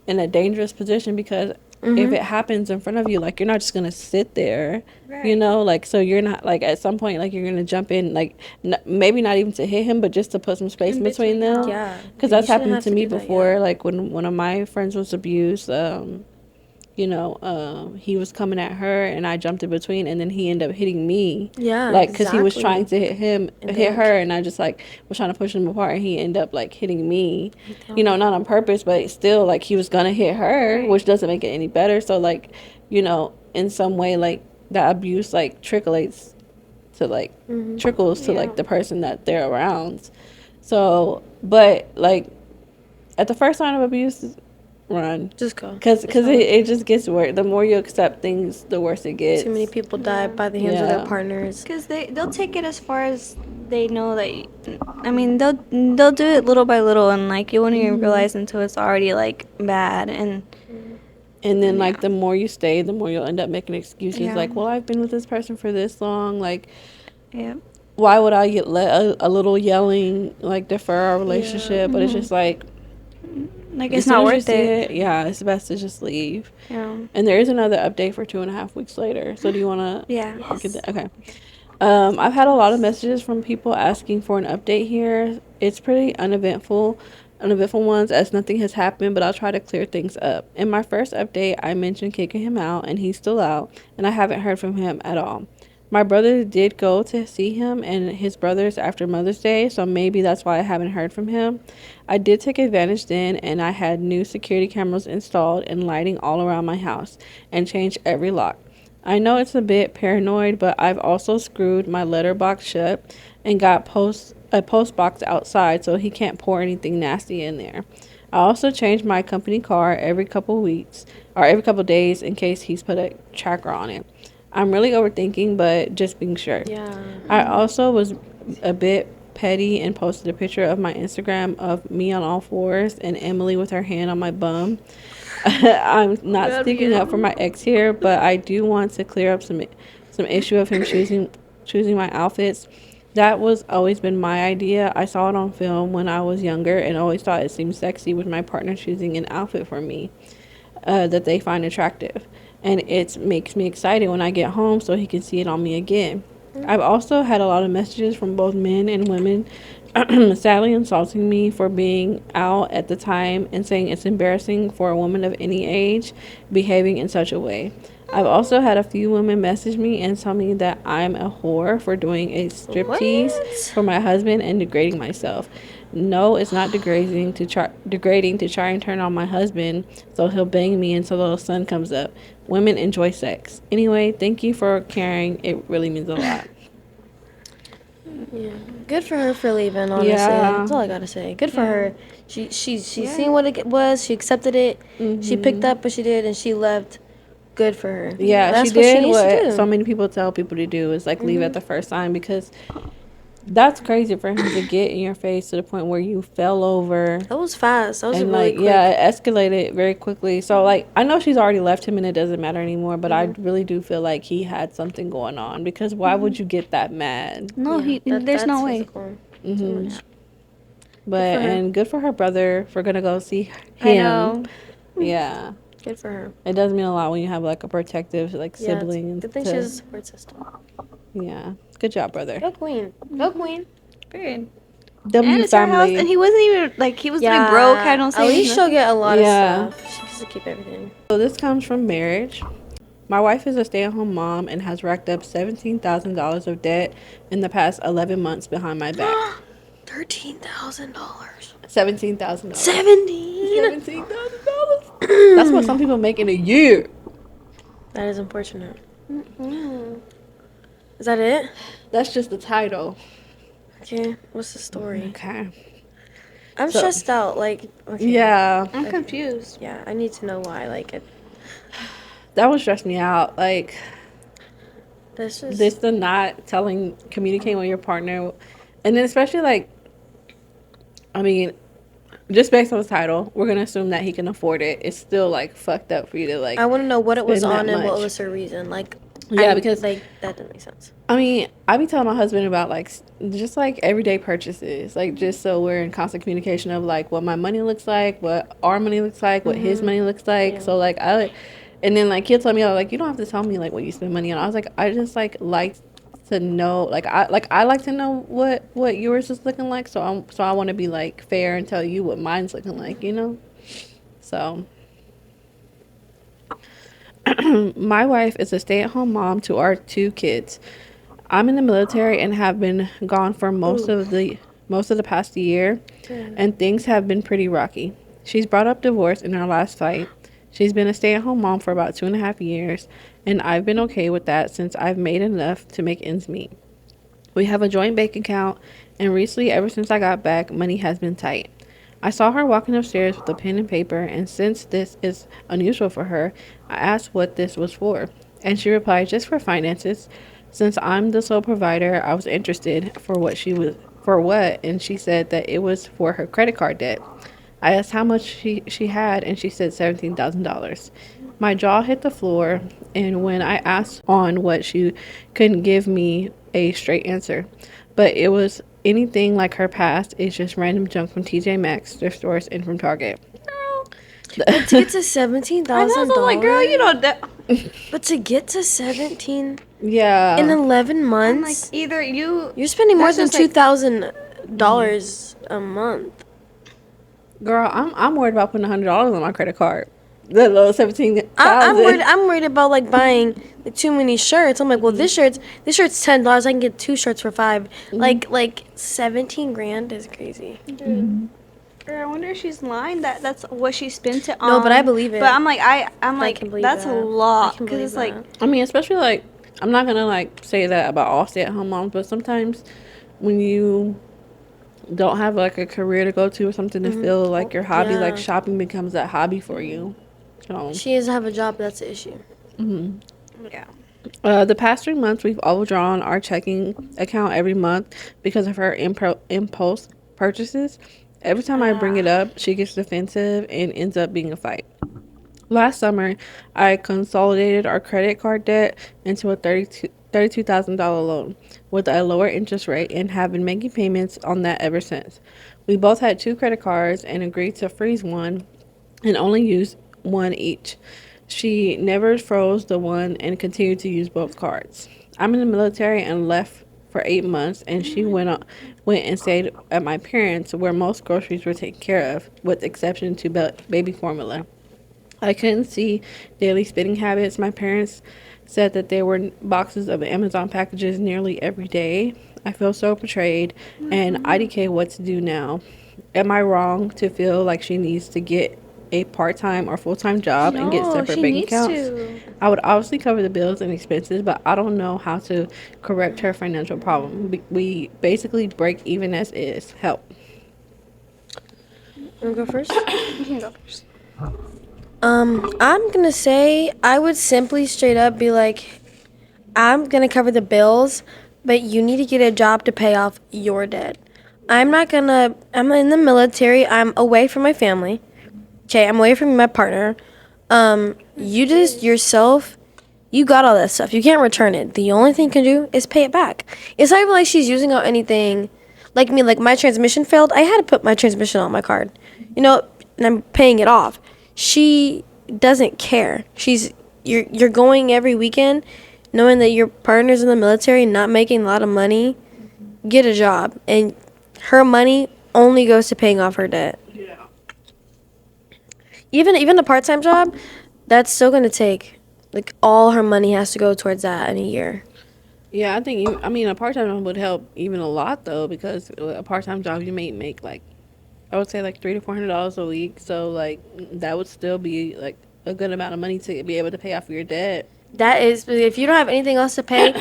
a dangerous position because if it happens in front of you, like, you're not just gonna sit there, you know, like, so you're not like at some point like you're gonna jump in, like maybe not even to hit him, but just to put some space in between them. Yeah, because that's happened to me before. Like when one of my friends was abused. He was coming at her and I jumped in between, and then he ended up hitting me. Yeah, like because he was trying to hit her, and I just like was trying to push him apart, and he ended up like hitting me. Not on purpose, but still like he was gonna hit her, which doesn't make it any better. So like, in some way like that abuse like trickles to like the person that they're around. So, but like at the first sign of abuse, run. Just go. Because it just gets worse. The more you accept things, the worse it gets. Too many people die by the hands of their partners. Because they'll take it as far as they know that. They'll do it little by little, and like you won't even realize until it's already like bad. And then like the more you stay, the more you'll end up making excuses. Like, well, I've been with this person for this long. Like, why would I let a little yelling like defer our relationship? But it's just like. Like, it's not worth it. Yeah, it's best to just leave. Yeah. And there is another update for 2.5 weeks later. So do you want to? Yeah. Get that? Okay. I've had a lot of messages from people asking for an update here. It's pretty uneventful ones, as nothing has happened, but I'll try to clear things up. In my first update, I mentioned kicking him out, and he's still out, and I haven't heard from him at all. My brother did go to see him and his brothers after Mother's Day, so maybe that's why I haven't heard from him. I did take advantage then, and I had new security cameras installed and lighting all around my house and changed every lock. I know it's a bit paranoid, but I've also screwed my letterbox shut and got a post box outside so he can't pour anything nasty in there. I also change my company car every couple weeks or every couple days in case he's put a tracker on it. I'm really overthinking, but just being sure. Yeah. I also was a bit petty and posted a picture of my Instagram of me on all fours and Emily with her hand on my bum. I'm not sticking up for my ex here, but I do want to clear up some issue of him choosing my outfits. That was always been my idea. I saw it on film when I was younger and always thought it seemed sexy with my partner choosing an outfit for me that they find attractive. And it makes me excited when I get home so he can see it on me again. I've also had a lot of messages from both men and women sadly insulting me for being out at the time and saying it's embarrassing for a woman of any age behaving in such a way. I've also had a few women message me and tell me that I'm a whore for doing a striptease for my husband and degrading myself. No, it's not degrading to try and turn on my husband so he'll bang me until the sun comes up. Women enjoy sex. Anyway, thank you for caring. It really means a lot. Yeah. Good for her for leaving, honestly. Yeah. That's all I gotta say. Good for her. She's seen what it was, she accepted it, she picked up what she did, and she left. Good for her. Yeah, That's she did needs to do. what so many people tell people to do is like leave at the first sign, because that's crazy for him to get in your face to the point where you fell over. That was fast. That was And really like, quick. yeah, it escalated very quickly. So like, I know she's already left him and it doesn't matter anymore, but I really do feel like he had something going on, because why would you get that mad? No, there's no way. Hmm. Much. But Good for her. and good for her brother for gonna go see him. I know. Yeah, Good for her. it does mean a lot when you have like a protective like Yeah, sibling. good thing she has a support system. Yeah, good job, brother. Go queen. Go queen. Period. W And it's her house, family. and he wasn't even like he was like broke. I don't say At least she'll get a lot Yeah. of stuff. She gets to keep everything. So this comes from marriage. My wife is a stay-at-home mom and has racked up $17,000 of debt in the past 11 months behind my back. $13,000. $17,000. 17. $17,000. That's what some people make in a year. That is unfortunate. Is that it? That's just the title. Okay. What's the story? Okay. I'm So- stressed out. Like. Okay. Yeah, I'm confused. Yeah. I need to know why. Like. that would stress me out. Like That's just. this, the not communicating with your partner, and then especially like, I mean, just based on the title, we're gonna assume that he can afford it. It's still like fucked up for you to like. I want to know what it was spend that on and what much. was her reason. Like. Yeah, because like that doesn't make sense. I mean, I be telling my husband about like just like everyday purchases, like just so we're in constant communication of like what my money looks like, what our money looks like, what his money looks like. Yeah. So like and then like he'll tell me like, you don't have to tell me like what you spend money on. I was like, I just like to know I like to know what yours is looking like. So I want to be like fair and tell you what mine's looking like, you know. So. My wife is a stay-at-home mom to our 2 kids. I'm in the military and have been gone for most of the past year, and things have been pretty rocky. She's brought up divorce in our last fight. She's been a stay-at-home mom for about 2.5 years, and I've been okay with that since I've made enough to make ends meet. We have a joint bank account, and recently, ever since I got back, money has been tight. I saw her walking upstairs with a pen and paper, and since this is unusual for her, I asked what this was for. And she replied, just for finances. Since I'm the sole provider, I was interested for what, and she said that it was for her credit card debt. I asked how much she had, and she said $17,000. My jaw hit the floor, and when I asked on what, she couldn't give me a straight answer. But it was anything like her past. It's just random junk from TJ Maxx, thrift stores, and from Target. To get to $17,000. Like, girl, you know that. But to get to 17 Yeah. in 11 I'm months, like, either you're spending more that's than just like- $2,000 a month. Girl, I'm worried about putting $100 on my credit card. the little 17,000. I'm worried about like buying like, too many shirts. I'm like, well, this shirt's $10. I can get 2 shirts for 5. Like 17 grand is crazy. I wonder if she's lying that's what she spent it on. No, but I believe it. But I'm like, I'm like, can believe that's that. a lot. I can Because it's believe like, that. I mean, especially like, I'm not gonna like say that about all stay-at-home moms, but sometimes when you don't have like a career to go to or something to feel like your hobby, Yeah. like shopping becomes that hobby for you. So She doesn't have a job. That's the issue. yeah. the past 3 months, we've overdrawn our checking account every month because of her impulse purchases. Every time I bring it up, she gets defensive and ends up being a fight. Last summer, I consolidated our credit card debt into a $32,000 loan with a lower interest rate and have been making payments on that ever since. We both had 2 credit cards and agreed to freeze one and only use one each. She never froze the one and continued to use both cards. I'm in the military and left for 8 months, and she went and stayed at my parents, where most groceries were taken care of, with exception to baby formula. I couldn't see daily spending habits. My parents said that there were boxes of Amazon packages nearly every day. I feel so betrayed, and IDK what to do now. Am I wrong to feel like she needs to get a part-time or full-time job and get No, separate she bank needs accounts? to. I would obviously cover the bills and expenses, but I don't know how to correct her financial problem. We basically break even as is. Help. Wanna go first? You can go first. I'm gonna say I would simply straight up be like, I'm gonna cover the bills, but you need to get a job to pay off your debt. I'm in the military. I'm away from my family. Okay, I'm away from my partner. You just yourself, you got all that stuff. You can't return it. The only thing you can do is pay it back. It's not even like she's using out anything. Like me, like my transmission failed. I had to put my transmission on my card. And I'm paying it off. She doesn't care. You're going every weekend knowing that your partner's in the military, not making a lot of money. Get a job, and her money only goes to paying off her debt. Even a part-time job, that's still gonna take like all her money has to go towards that in a year. Yeah, I think a part-time job would help even a lot though, because a part-time job you may make like, I would say like $300 to $400 a week. So like that would still be like a good amount of money to be able to pay off your debt. That is, if you don't have anything else to pay,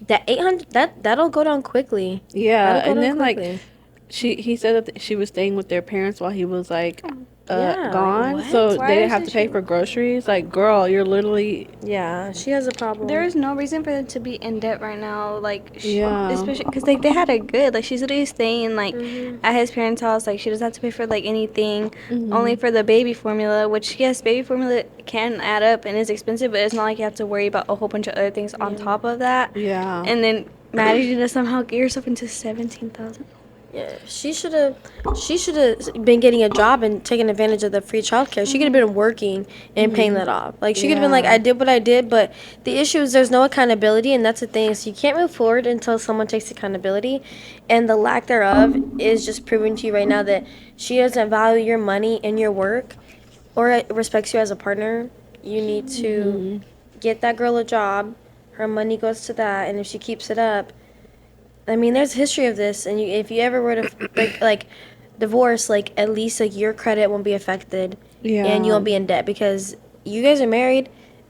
that 800 that'll go down quickly. Yeah, That'll go and down then quickly. like he said that she was staying with their parents while he was like Yeah, gone, what? so Why they didn't is have it to pay she- for groceries. Like, girl, you're literally Yeah, she has a problem. There is no reason for them to be in debt right now. Like, Yeah. especially because like they had it good. Like she's literally staying like at his parents' house. Like she doesn't have to pay for like anything, only for the baby formula. Which yes, baby formula can add up and is expensive, but it's not like you have to worry about a whole bunch of other things on top of that. Yeah. And then Maddie to somehow get herself into 17,000. Yeah, she should have been getting a job and taking advantage of the free childcare. She could have been working and paying that off. Like she could have been like, Yeah. I did what I did, but the issue is there's no accountability, and that's the thing. So you can't move forward until someone takes accountability, and the lack thereof is just proving to you right now that she doesn't value your money and your work, or respects you as a partner. You need to get that girl a job. Her money goes to that, and if she keeps it up. I mean, there's history of this, and if you ever were to break, like divorce, like at least like your credit won't be affected, and you won't be in debt because you guys are married.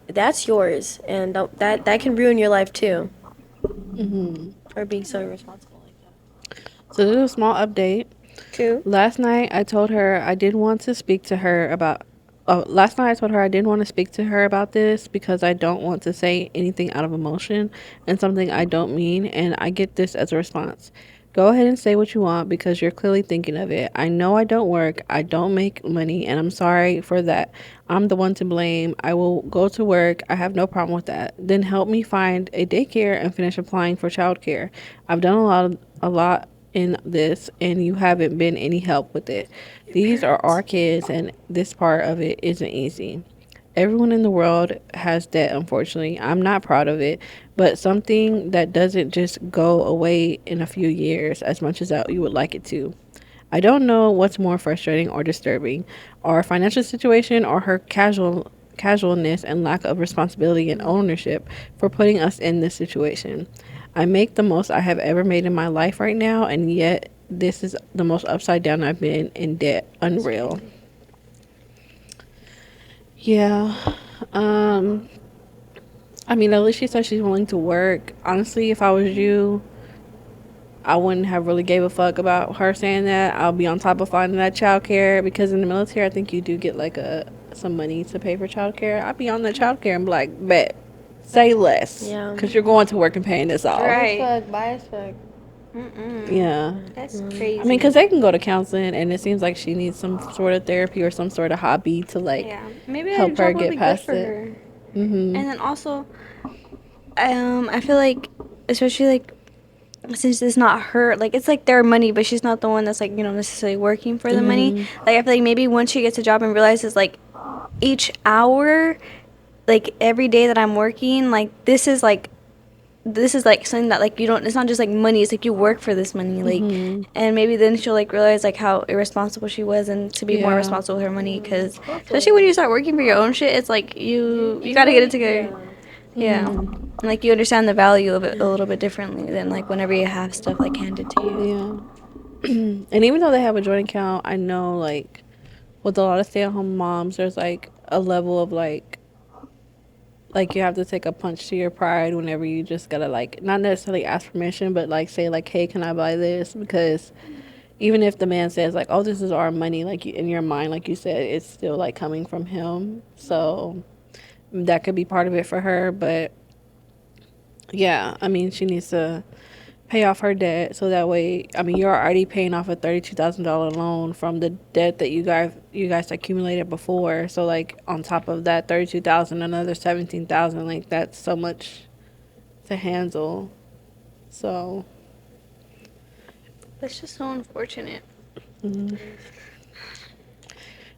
That's yours, and that can ruin your life too. Or being so irresponsible like that. So there's a small update. True. Last night I told her I didn't want to speak to her about. Last night I told her I didn't want to speak to her about this because I don't want to say anything out of emotion and something I don't mean, and I get this as a response. Go ahead and say what you want because you're clearly thinking of it. I know I don't work, I don't make money, and I'm sorry for that. I'm the one to blame. I will go to work. I have no problem with that. Then help me find a daycare and finish applying for childcare. I've done a lot in this, and you haven't been any help with it. These are our kids, and this part of it isn't easy. Everyone in the world has debt, unfortunately. I'm not proud of it, but something that doesn't just go away in a few years as much as you would like it to. I don't know what's more frustrating or disturbing, our financial situation or her casualness and lack of responsibility and ownership for putting us in this situation. I make the most I have ever made in my life right now, and yet this is the most upside down I've been in debt. Unreal. Yeah. Um, I mean, at least she said she's willing to work. Honestly, if I was you, I wouldn't have really gave a fuck about her saying that. I'll be on top of finding that child care because in the military, I think you do get like some money to pay for child care. I'd be on the child care and be like, bet, say less, Yeah. because you're going to work and paying this off. Right. Fuck, bias fuck. Yeah. That's crazy. I mean, because they can go to counseling, and it seems like she needs some sort of therapy or some sort of hobby to like maybe help that her job would get be good past for it. her. Mm-hmm. And then also, I feel like, especially like, since it's not her, like it's like their money, but she's not the one that's like, you know, necessarily working for the money. Like I feel like maybe once she gets a job and realizes like each hour, like every day that I'm working, like this is like something that like you don't, it's not just like money, it's like you work for this money, like and maybe then she'll like realize like how irresponsible she was and to be more Yeah. responsible with her money, because especially when you start working for your own shit, it's like you gotta get it together. Yeah. And, like you understand the value of it a little bit differently than like whenever you have stuff like handed to you. Yeah. And even though they have a joint account, I know like with a lot of stay-at-home moms, there's like a level of like you have to take a punch to your pride whenever you just gotta like not necessarily ask permission, but like say like, hey, can I buy this? Because even if the man says like, oh, this is our money, like in your mind, like you said, it's still like coming from him. So that could be part of it for her. But yeah, I mean, she needs to pay off her debt so that way, I mean, you're already paying off a $32,000 loan from the debt that you guys accumulated before. So like on top of that 32,000, another 17,000, like that's so much to handle. So That's just so unfortunate.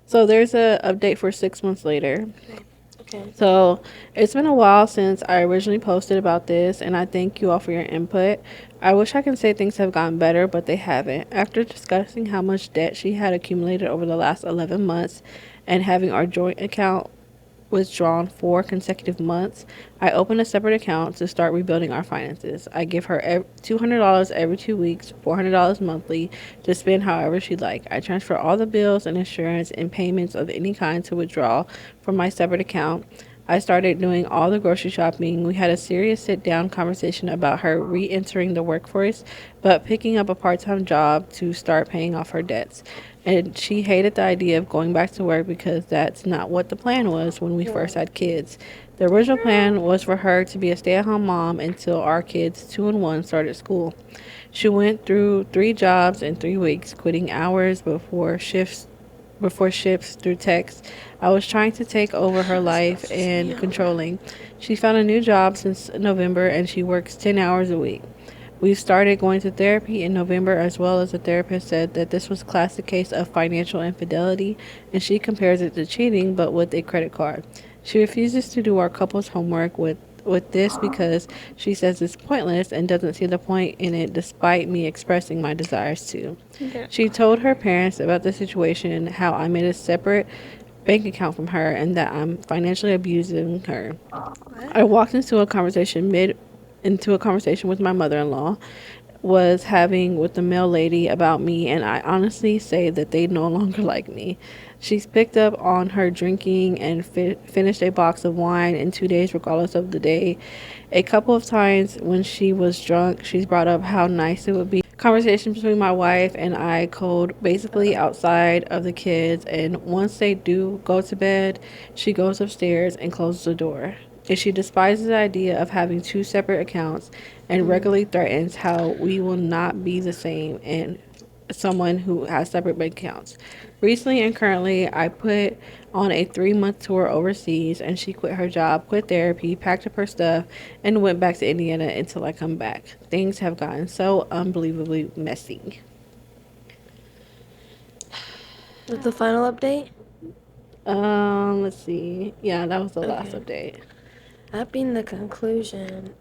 so there's a update for 6 months later. Okay. So it's been a while since I originally posted about this, and I thank you all for your input. I wish I could say things have gotten better, but they haven't. After discussing how much debt she had accumulated over the last 11 months and having our joint account withdrawn 4 consecutive months, I opened a separate account to start rebuilding our finances. I give her $200 every 2 weeks, $400 monthly to spend however she'd like. I transfer all the bills and insurance and payments of any kind to withdraw from my separate account. I started doing all the grocery shopping. We had a serious sit down conversation about her re entering the workforce, but picking up a part time job to start paying off her debts. And she hated the idea of going back to work because that's not what the plan was when we first had kids. The original plan was for her to be a stay at home mom until our kids, 2 and 1, started school. She went through 3 jobs in 3 weeks, quitting hours before shifts through text. I was trying to take over her life and controlling. She found a new job since November and she works 10 hours a week. We started going to therapy in November, as well as the therapist said that this was a classic case of financial infidelity, and she compares it to cheating but with a credit card. She refuses to do our couple's homework with this because she says it's pointless and doesn't see the point in it despite me expressing my desires to. Okay. She told her parents about the situation, how I made a separate bank account from her and that I'm financially abusing her. I walked into a conversation with my mother-in-law was having with the mail lady about me, and I honestly say that they no longer like me. She's picked up on her drinking and finished a box of wine in 2 days regardless of the day. A couple of times when she was drunk, she's brought up how nice it would be. Conversation between my wife and I code basically outside of the kids, and once they do go to bed, she goes upstairs and closes the door. And she despises the idea of having 2 separate accounts and regularly threatens how we will not be the same and someone who has separate bank accounts. Recently and currently, I put on a 3 month tour overseas and she quit her job, quit therapy, packed up her stuff, and went back to Indiana until I come back. Things have gotten so unbelievably messy. With the final update? Let's see. Yeah, that was the last Okay. update. That being the conclusion.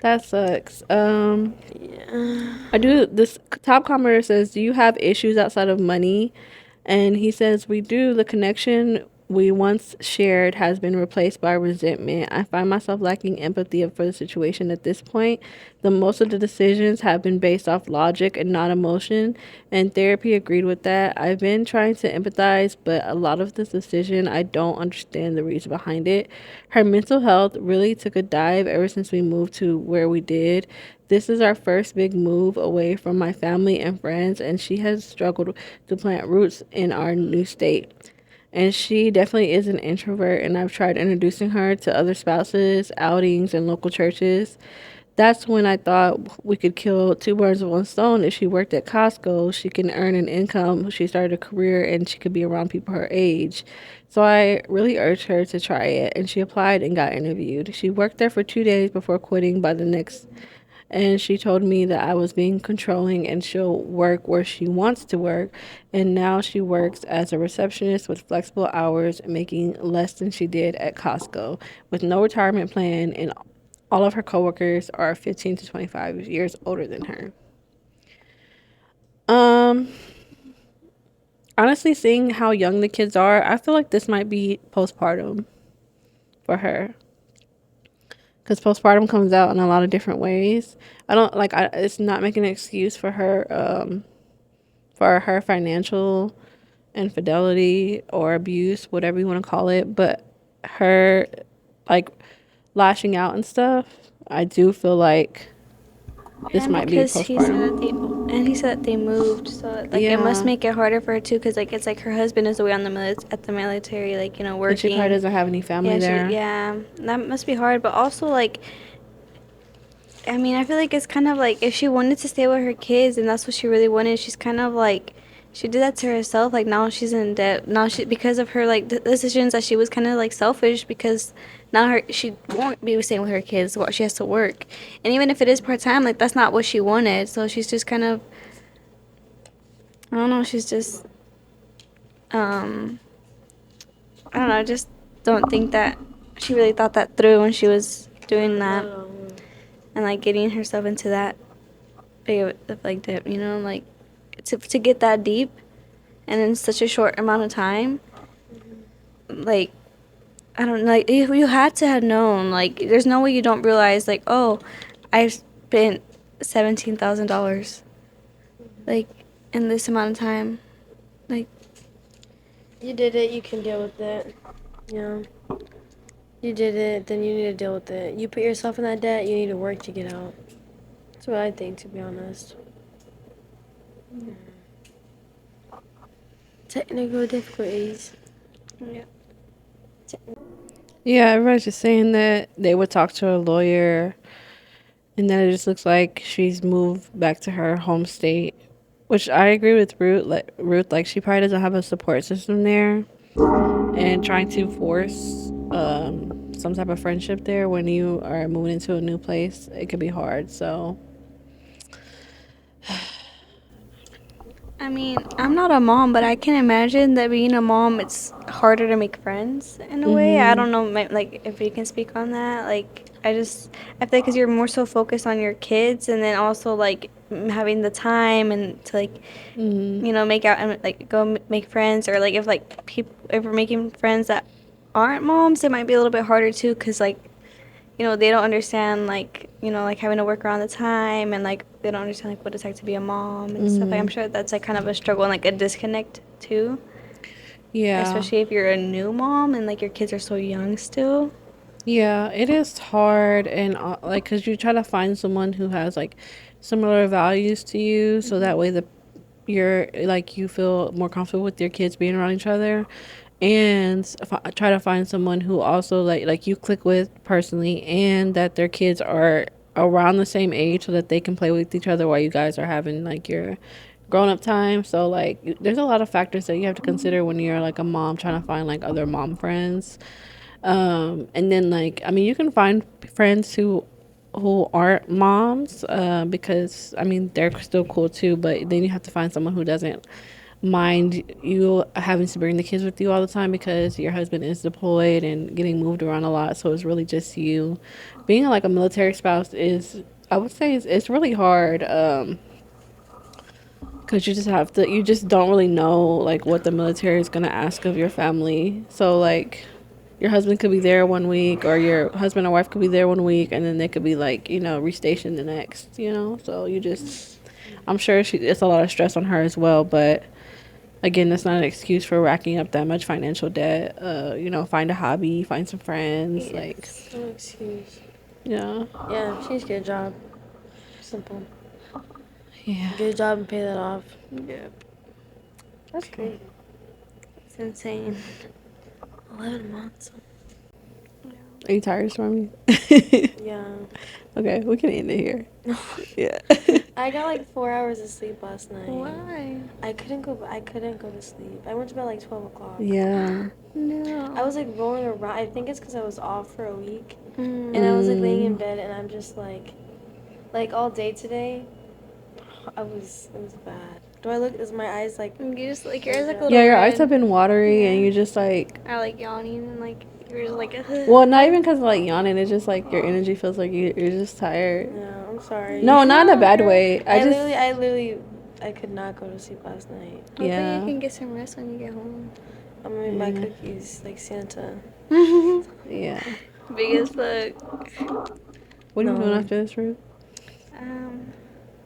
That sucks. Yeah. I do. This top commenter says, "Do you have issues outside of money?" And he says, "We do. The connection we once shared has been replaced by resentment. I find myself lacking empathy for the situation at this point. The most of the decisions have been based off logic and not emotion, and therapy agreed with that. I've been trying to empathize, but a lot of this decision, I don't understand the reason behind it. Her mental health really took a dive ever since we moved to where we did. This is our first big move away from my family and friends, and she has struggled to plant roots in our new state. And she definitely is an introvert, and I've tried introducing her to other spouses, outings, and local churches. That's when I thought we could kill two birds with one stone. If she worked at Costco, she can earn an income. She started a career and she could be around people her age. So I really urged her to try it, and she applied and got interviewed. She worked there for 2 days before quitting by the next, and she told me that I was being controlling and she'll work where she wants to work. And now she works as a receptionist with flexible hours, making less than she did at Costco, with no retirement plan, and all of her coworkers are 15 to 25 years older than her. Um, Honestly, seeing how young the kids are, I feel like this might be postpartum for her. Because postpartum comes out in a lot of different ways. I don't like. It's not making an excuse for her financial infidelity or abuse, whatever you want to call it. But her, like, lashing out and stuff, I do feel like this And might be because he said that postpartum. he said that they moved, so like it must Yeah, make it harder for her too, because like it's like her husband is away on the at the military, like you know and she probably working. doesn't have any family there. Yeah, that must be hard. But also like, I mean, I feel like it's kind of like if she wanted to stay with her kids and that's what she really wanted, she's kind of like she did that to herself. Like now she's in debt. Now she because of her like decisions that she was kind of like selfish because now she won't be staying with her kids. She has to work, and even if it is part time, like that's not what she wanted. So she's just kind of I don't know. She's just um I don't know. I just don't think that she really thought that through when she was doing that and like getting herself into that big of like dip, you know, like to get that deep and in such a short amount of time. Like I don't know, like you had to have known. Like there's no way you don't realize like, oh, I spent $17,000 like in this amount of time. Like You did it, you can deal with it. Yeah. You did it, then you need to deal with it. You put yourself in that debt, you need to work to get out. That's what I think, to be honest. Technical difficulties. yeah. Yeah, everybody's just saying that they would talk to a lawyer, and then it just looks like she's moved back to her home state, which I agree with Ruth. Like she probably doesn't have a support system there, and trying to force some type of friendship there when you are moving into a new place, it could be hard. So I mean, I'm not a mom, but I can imagine that being a mom, it's harder to make friends in a way. I don't know, like, if you can speak on that. Like, I feel like because you're more so focused on your kids and then also, like, having the time and to, like, you know, make out and, like, go make friends or, like, if, like, people, if we're making friends that aren't moms, it might be a little bit harder, too, because, like, you know, they don't understand, like, you know, like having to work around the time and, like, they don't understand, like, what it's like to be a mom and stuff. Like, I'm sure that's, like, kind of a struggle and, like, a disconnect, too. yeah, Especially if you're a new mom and, like, your kids are so young still. yeah, it is hard, and like, cause you try to find someone who has like similar values to you, so that way you're like you feel more comfortable with your kids being around each other, and try to find someone who also like you click with personally, and that their kids are around the same age so that they can play with each other while you guys are having like your grown up time. So like there's a lot of factors that you have to consider when you're like a mom trying to find like other mom friends. And then like I mean you can find friends who aren't moms, because I mean they're still cool too, but then you have to find someone who doesn't mind you having to bring the kids with you all the time because your husband is deployed and getting moved around a lot. So it's really just you. Being like a military spouse is, I would say, it's really hard. Because you just have to, you just don't really know like what the military is going to ask of your family. So like your husband could be there one week, or your husband or wife could be there one week, and then they could be like, restationed the next, so you just, I'm sure it's a lot of stress on her as well. But again, that's not an excuse for racking up that much financial debt. Find a hobby, find some friends. Yes. Like, No excuse. yeah. Yeah, she needs to get a job. Simple. Yeah. Get a job and pay that off. Yep. That's great. It's insane. 11 months. Are you tired, Stormy? Yeah. Okay, we can end it here. Yeah. I got like 4 hours of sleep last night. Why? I couldn't go to sleep. I went to bed like 12 o'clock. Yeah. No. I was like rolling around. I think it's because I was off for a week. And I was like laying in bed and I'm just like all day today, it was bad. Do I look, is my eyes like, You just like your eyes like a little Yeah, your red. eyes have been watery, and you just like, I like yawning and like you're just like. well, not even because of like yawning. It's just like your energy feels like you're just tired. no, I'm sorry. No, not in a bad way. I literally, I could not go to sleep last night. Hopefully Yeah. you can get some rest when you get home. I'm gonna make my cookies like Santa. Yeah. Big as fuck. What are you No. doing after this, Ruth?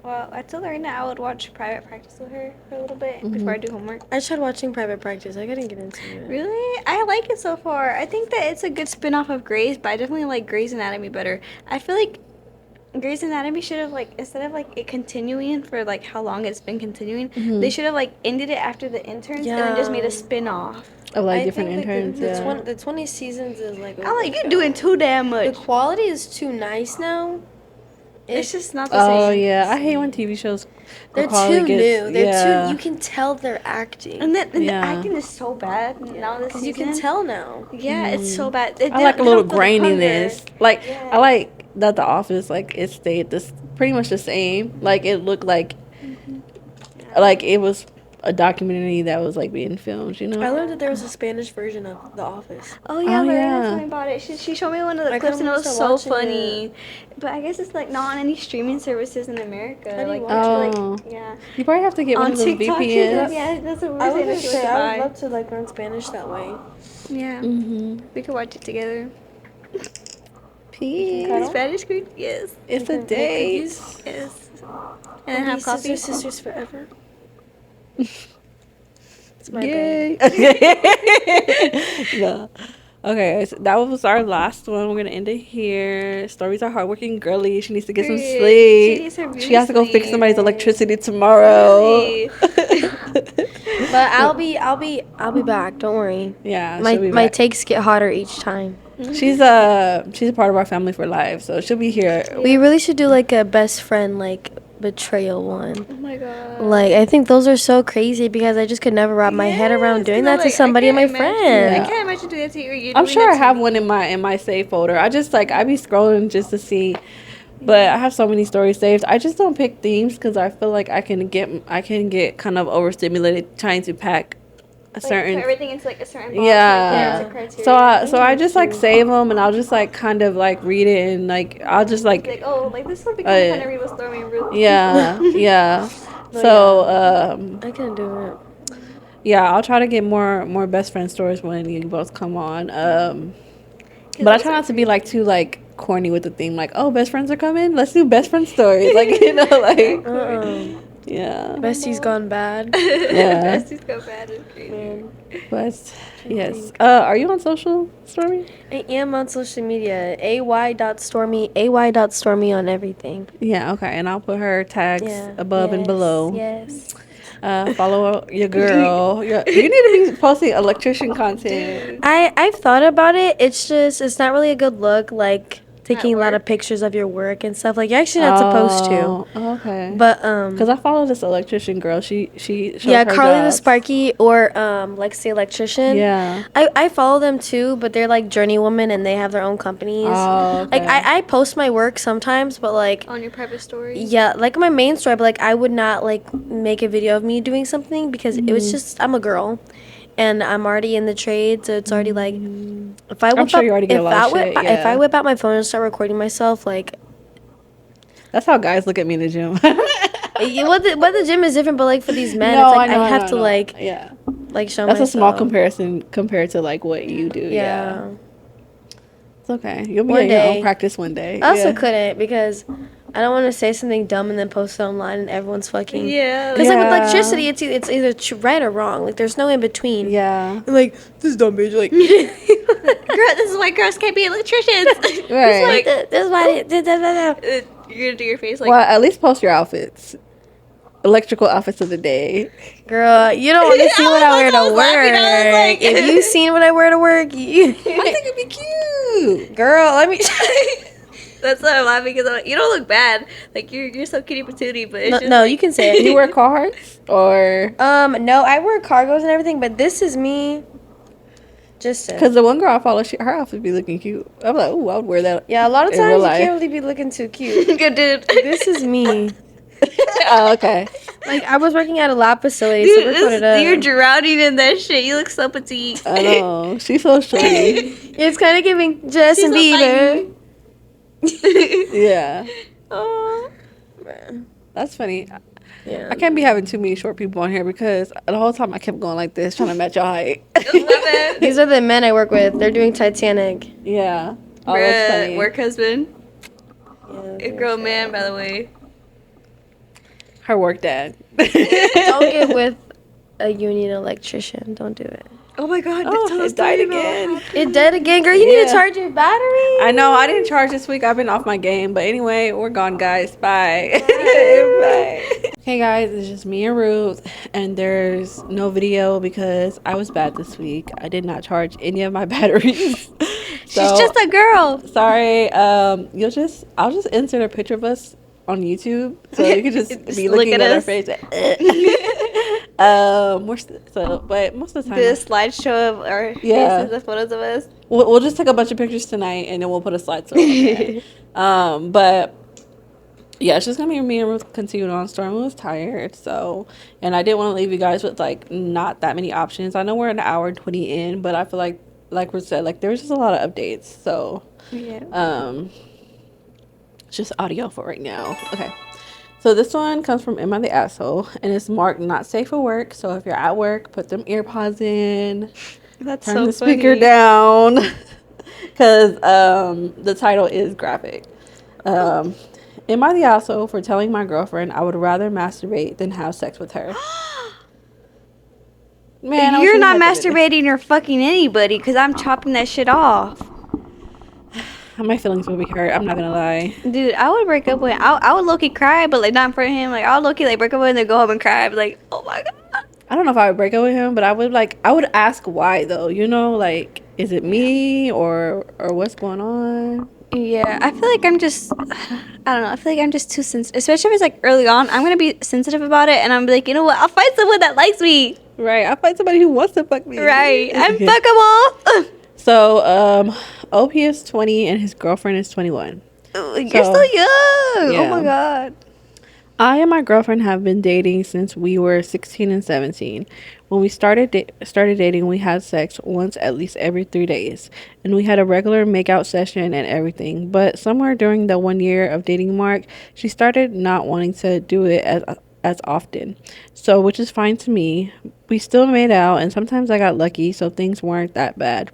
Well, I told her right now I would watch private practice with her for a little bit before I do homework. I tried watching Private Practice. I couldn't get into it. Really? I like it so far. I think that it's a good spin-off of Grey's, but I definitely like Grey's Anatomy better. I feel like Grey's Anatomy should have like, instead of like it continuing for like how long it's been continuing, they should have like ended it after the interns and then just made a spin-off. Of like I different think, like, interns. the 20 seasons is like. I'm like, you're doing too damn The much. quality is too nice now. It's just not the Oh same. yeah, I hate when TV shows. They're quality too gets- new. They're yeah. too. You can tell they're acting. And then Yeah. the acting is so bad now this season. You can tell now. Yeah, it's so bad. I like a little don't feel the hunger. graininess. Like Yeah. I like that The Office, like it stayed this pretty much the same. Like it looked like it was a documentary that was like being filmed. I learned that there was a Spanish version of The Office. Oh yeah, Oh, Lorena yeah. told me about it. She showed me one of the My clips and it was grandma so started watching funny. But I guess it's like not on any streaming services in America. How do you Like, watch it? like yeah. You probably have to get one On of those TikTok, VPNs. yeah, that's what we're I was saying. gonna That she say wants to I would buy. love to like learn Spanish that way. Yeah, we could watch it together. Peace. Cuddle? Spanish food, yes, It's a Make date. cookies. yes. And then have coffee. Sisters forever. It's my Yay. bad. Okay. No. Okay, so that was our last one. We're gonna end it here. Stories are hardworking girly. She needs to get some Period. sleep. She needs her She has to go fix sleep. somebody's electricity tomorrow. Really? But I'll be back. Don't worry. Yeah, My she'll be my back. takes get hotter each time. She's a part of our family for life, so she'll be here. We really should do like a best friend like betrayal one. Oh my god. Like I think those are so crazy because I just could never wrap my head around Yes, doing 'cause that I'm to like, I somebody in my can't imagine- friend. I can't imagine doing that to you. Or you I'm doing sure that I to have me. one in my save folder. I just like I be scrolling just to see, but I have so many stories saved. I just don't pick themes because I feel like I can get kind of overstimulated trying to pack a Like, certain. put everything into like a certain box. Yeah. Like, criteria. So I just like save them and I'll just like kind of like read it and like I'll just like Like, oh, like this would be Uh, kind of read with Stormy and Ruth. yeah yeah. No, So I can do it. yeah, I'll try to get more best friend stories when you both come on. But I try not to be like too like corny with the theme, like, oh, best friends are coming, let's do best friend stories, like, like yeah. Besties gone bad. Yeah. Besties go bad and crazy. Man. But yes, are you on social, Stormy? I am on social media. ay.stormy on everything. Yeah, okay, and I'll put her tags Yeah. above and below. Yes. Follow your girl. You need to be posting electrician content. I've thought about it. It's not really a good look. Like taking a lot work? of pictures of your work and stuff. Like, you're actually not supposed to. Oh, okay. But Because I follow this electrician girl. She shows yeah, her Carly the jobs. Sparky or Lex the Electrician. Yeah. I follow them too, but they're like journeywomen and they have their own companies. Oh, okay. Like, I post my work sometimes, but like, On your private story? yeah, like my main story, but like I would not like make a video of me doing something because it was just, I'm a girl and I'm already in the trade, so it's already like, if I whip sure out, you already get a lot of shit, if yeah. I whip out my phone and start recording myself, like, That's how guys look at me in the gym. what the gym is different, but like for these men, No, it's like I know, I have I to know. like Yeah. like show That's myself. a small comparison compared to like what you do. Yeah. It's okay. You'll be One at your day. own practice one day. I also Yeah. couldn't because I don't want to say something dumb and then post it online and everyone's fucking. Yeah. Because like with Yeah. electricity, it's either right or wrong. Like there's no in between. Yeah. And, like this dumb bitch, like. Girl, this is why girls can't be electricians. Right. This is why. You're gonna do your face like. Well, at least post your outfits. Electrical outfits of the day. Girl, you don't want to see what I wear to I was laughing, I was work. like- If you seen what I wear to work, you. I think it'd be cute. Girl, let me. That's why I'm laughing because you don't look bad. Like you're so kitty patootie, but it's No, just no, like, you can say it. You wear Carhartts or No, I wear cargos and everything, but this is me. Just because the one girl I follow, her outfit be looking cute. I'm like, ooh, I would wear that. yeah, a lot of in times real you life. can't really be looking too cute. good dude. This is me. Oh, okay. Like I was working at a lab facility, Dude, so we're put it up. you're drowning in that shit. You look so petite. I know. She's so shorty. It's kind of giving Justin She's so Bieber. Yeah. Oh. That's funny. Yeah. I can't be having too many short people on here because the whole time I kept going like this, trying to match your height. These are the men I work with. They're doing Titanic. Yeah. Oh, that's Bruh, funny. work husband. Yeah, A girl man, by the way. Her work dad. Don't get with a union electrician. Don't do it. Oh my god, Oh, tell us it died the story again. about It dead again, girl. You need Yeah. to charge your battery. I know. I didn't charge this week. I've been off my game. But anyway, we're gone, guys. Bye. Bye. Okay, guys. It's just me and Ruth. And there's no video because I was bad this week. I did not charge any of my batteries. She's just a girl. Sorry. I'll just insert a picture of us on YouTube so you can just Just be look looking at at our us. face. But most of the time, Do a slideshow of our Yeah. faces, the photos of us. we'll just take a bunch of pictures tonight and then we'll put a slideshow up there. But yeah, it's just gonna be me and Ruth continuing on. Storm was tired, so, and I didn't want to leave you guys with like not that many options. I know we're an hour and 20 in, but I feel like Ruth said, like there's just a lot of updates. So Yeah. it's just audio for right now. Okay. So this one comes from Am I the Asshole? And it's marked not safe for work. So if you're at work, put them earpods in. That's Turn so the speaker funny. down. Because the title is graphic. Am I the asshole for telling my girlfriend I would rather masturbate than have sex with her? Man, I wish You're we not had that video. masturbating or fucking anybody because I'm chopping that shit off. My feelings will be hurt. I'm not gonna lie. Dude, I would break up with I would low-key cry, but like not in front of him. Like I would low-key like break up with him and then go home and cry. I'd be like, oh my god. I don't know if I would break up with him, but I would ask why though. You know, like is it me or what's going on? Yeah, I feel like I'm just, I don't know. I feel like I'm just too sensitive, especially if it's like early on. I'm gonna be sensitive about it, and I'm like, you know what? I'll find someone that likes me. Right. I'll find somebody who wants to fuck me. Right? I'm Okay. fuckable. So OP is 20 and his girlfriend is 21. You're So, so young. Oh yeah. my god. I and my girlfriend have been dating since we were 16 and 17. When we started dating, we had sex once at least every 3 days, and we had a regular makeout session and everything. But somewhere during the 1 year of dating mark, she started not wanting to do it as often. So, which is fine to me. We still made out, and sometimes I got lucky, so things weren't that bad.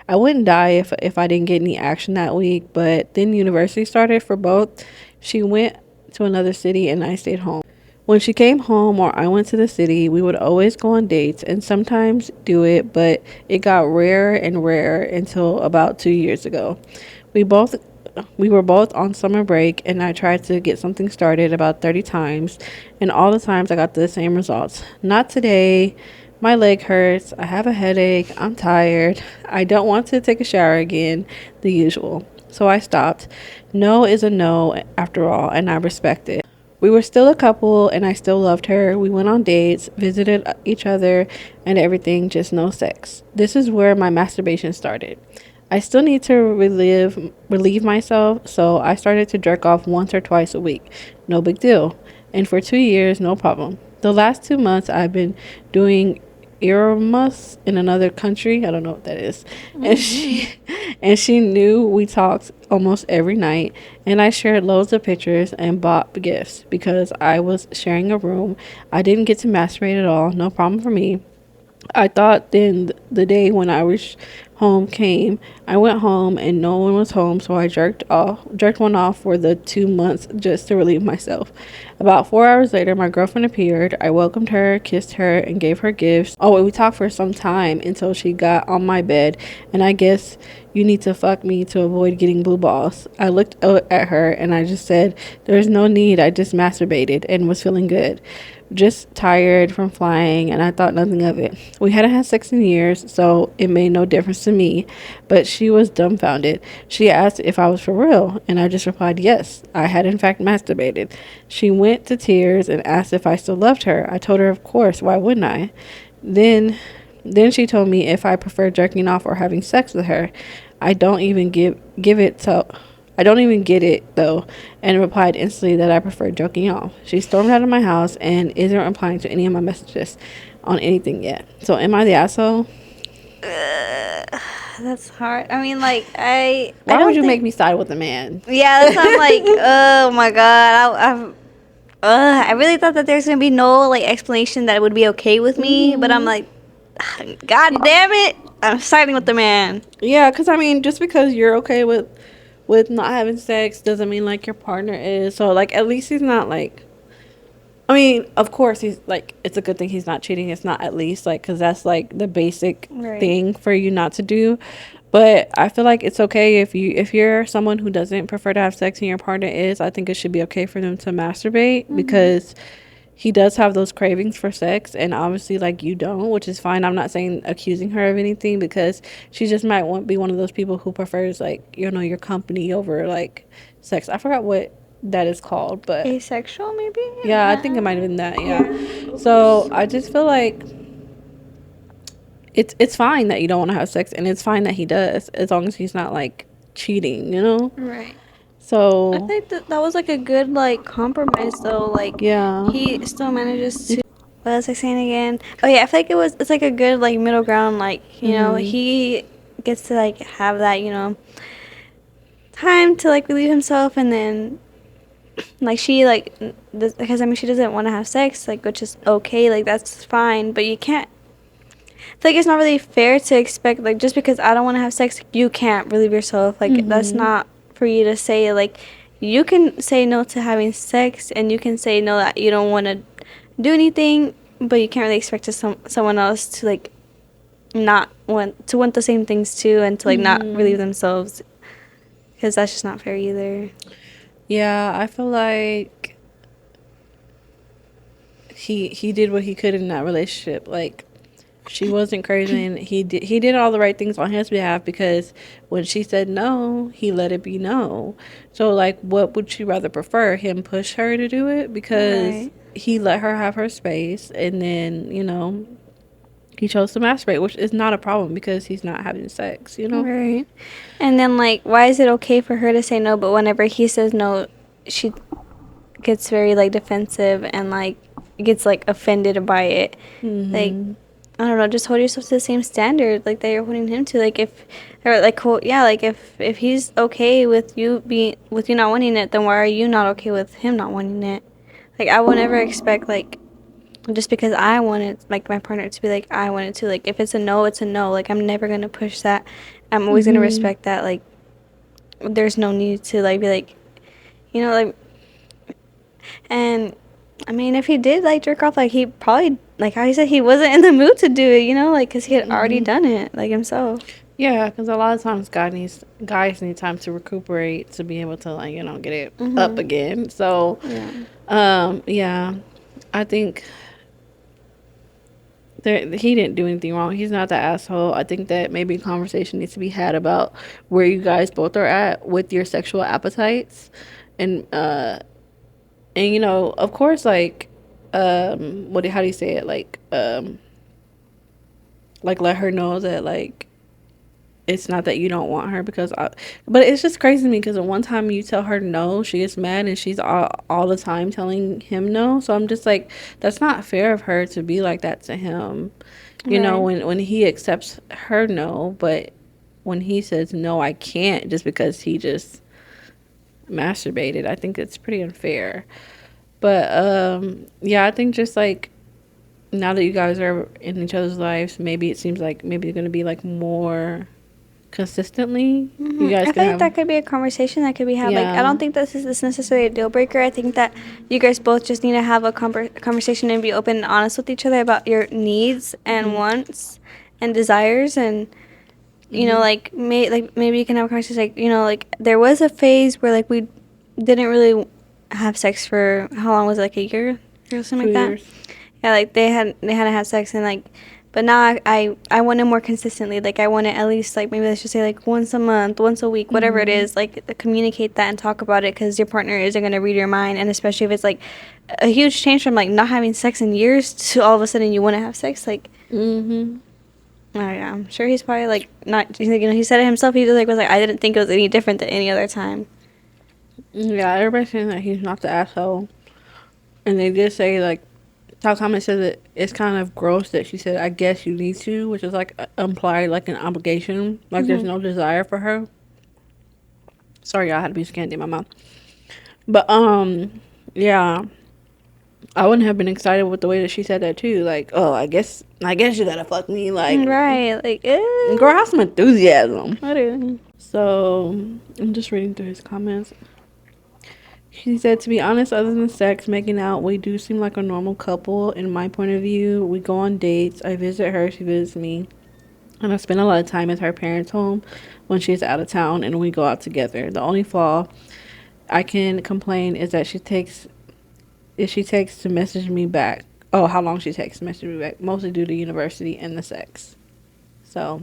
I wouldn't die if I didn't get any action that week, but then university started for both. She went to another city and I stayed home. When she came home or I went to the city, we would always go on dates and sometimes do it, but it got rarer and rarer until about 2 years ago. We were both on summer break and I tried to get something started about 30 times, and all the times I got the same results. Not today. My leg hurts. I have a headache. I'm tired. I don't want to take a shower again. The usual. so I stopped. No is a no after all, and I respect it. We were still a couple, and I still loved her. We went on dates, visited each other, and everything, just no sex. This is where my masturbation started. I still need to relieve myself, so I started to jerk off once or twice a week. No big deal. And for 2 years, no problem. The last 2 months, I've been doing Erasmus in another country. I don't know what that is. And she knew we talked almost every night, and I shared loads of pictures and bought gifts because I was sharing a room. I didn't get to masturbate at all. No problem for me. I thought then the day when I was home came. I went home and no one was home, so I jerked one off for the 2 months just to relieve myself. About 4 hours later, my girlfriend appeared. I welcomed her, kissed her, and gave her gifts. Oh, we talked for some time until she got on my bed, and I guess you need to fuck me to avoid getting blue balls. I looked at her and I just said, there's no need. I just masturbated and was feeling good. Just tired from flying, and I thought nothing of it. We hadn't had sex in years, so it made no difference to me, but she was dumbfounded. She asked if I was for real, and I just replied yes, I had in fact masturbated. She went to tears and asked if I still loved her. I told her of course, why wouldn't I? Then she told me if I prefer jerking off or having sex with her. I don't even I don't even get it though, and replied instantly that I prefer joking off. She stormed out of my house and isn't replying to any of my messages on anything yet. So am I the asshole? That's hard. I mean, like, Why would you make me side with a man? Yeah, that's why I'm like, oh my god. I really thought that there's gonna be no like explanation that it would be okay with me, but I'm like, god damn it, I'm siding with the man. Yeah, because I mean, just because you're okay with not having sex doesn't mean like your partner is. So like at least he's not like, I mean, of course he's like, it's a good thing he's not cheating. It's not at least like, because that's like the basic thing for you not to do. But I feel like it's okay if you're someone who doesn't prefer to have sex and your partner is. I think it should be okay for them to masturbate because he does have those cravings for sex, and obviously like you don't, which is fine. I'm not saying accusing her of anything, because she just might be one of those people who prefers like, you know, your company over like sex. I forgot what that is called, but asexual maybe. Yeah, I think it might have been that. Yeah. So I just feel like it's fine that you don't want to have sex, and it's fine that he does, as long as he's not like cheating, you know. Right. So I think that was like a good like compromise though. Like, yeah, he still manages to. What was I saying again? Oh yeah, I feel like it's like a good like middle ground. Like, you know, he gets to like have that, you know, time to like relieve himself, and then like she like because I mean she doesn't want to have sex, like, which is okay, like that's fine, but you can't. I feel like it's not really fair to expect like just because I don't want to have sex, you can't relieve yourself. Like that's not for you to say. Like, you can say no to having sex, and you can say no that you don't want to do anything, but you can't really expect someone else to like not want the same things too, and to like not relieve themselves, because that's just not fair either. Yeah, I feel like he did what he could in that relationship. Like, she wasn't crazy, and he did all the right things on his behalf, because when she said no, he let it be no. So like, what would she rather prefer? Him push her to do it because he let her have her space, and then, you know, he chose to masturbate, which is not a problem because he's not having sex, you know? Right. And then like, why is it okay for her to say no, but whenever he says no, she gets very like defensive and like gets like offended by it? Like, I don't know, just hold yourself to the same standard like that you're holding him to. Like, if he's okay with you not wanting it, then why are you not okay with him not wanting it? Like, I would never expect like, just because I wanted like my partner to be like I wanted to, like, if it's a no, it's a no. Like, I'm never gonna push that. I'm always gonna respect that. Like, there's no need to like be like, you know, like. And I mean, if he did like jerk off, like, he probably, like how he said, he wasn't in the mood to do it, you know, like, because he had already done it like himself. Yeah, because a lot of times guys need time to recuperate to be able to, like, you know, get it up again. So yeah, I think he didn't do anything wrong. He's not the asshole. I think that maybe a conversation needs to be had about where you guys both are at with your sexual appetites, and you know, of course, like how do you say it, like let her know that like it's not that you don't want her, but it's just crazy to me because one time you tell her no, she gets mad and she's all the time telling him no. So I'm just like, that's not fair of her to be like that to him, you know, when he accepts her no, but when he says no, I can't, just because he just masturbated, I think it's pretty unfair. But yeah, I think just like now that you guys are in each other's lives, maybe it seems like maybe you're gonna be like more consistently. You guys I think that could be a conversation that could be had. Like, I don't think this is necessarily a deal breaker. I think that you guys both just need to have a conversation and be open and honest with each other about your needs and wants and desires, and you know, like maybe you can have a conversation like, you know, like there was a phase where like we didn't really have sex for, how long was it, like a year or something like that. Yeah, like they hadn't had sex, and like, but now I want it more consistently. Like I want it at least like, maybe let's just say like once a month, once a week, whatever it is. Like communicate that and talk about it, because your partner isn't gonna read your mind, and especially if it's like a huge change from like not having sex in years to all of a sudden you want to have sex. Like, I'm sure he's probably like not. You know, he said it himself. He was like, I didn't think it was any different than any other time. Yeah, everybody's saying that he's not the asshole, and they did say like, Top Comment says that it's kind of gross that she said, I guess you need to, which is like implied like an obligation, like there's no desire for her. Sorry, y'all, I had to be scanty in my mouth. But yeah, I wouldn't have been excited with the way that she said that too. Like, oh, I guess you gotta fuck me, like, right, like, girl, have some enthusiasm. What do? So I'm just reading through his comments. She said, to be honest, other than sex, making out, we do seem like a normal couple. In my point of view, we go on dates. I visit her, she visits me. And I spend a lot of time at her parents' home when she's out of town, and we go out together. The only flaw I can complain is that she takes to message me back. Oh, how long she takes to message me back. Mostly due to university and the sex. So,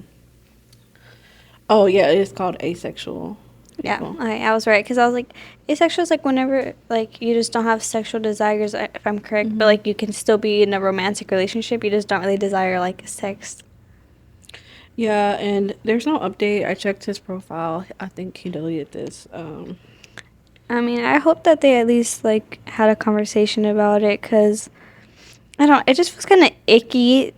oh, yeah, it is called asexual. Yeah, I was right, because I was like, asexual is like whenever like you just don't have sexual desires, if I'm correct, but like you can still be in a romantic relationship, you just don't really desire like sex. Yeah, and there's no update. I checked his profile. I think he deleted this. I mean, I hope that they at least like had a conversation about it, because it just feels kind of icky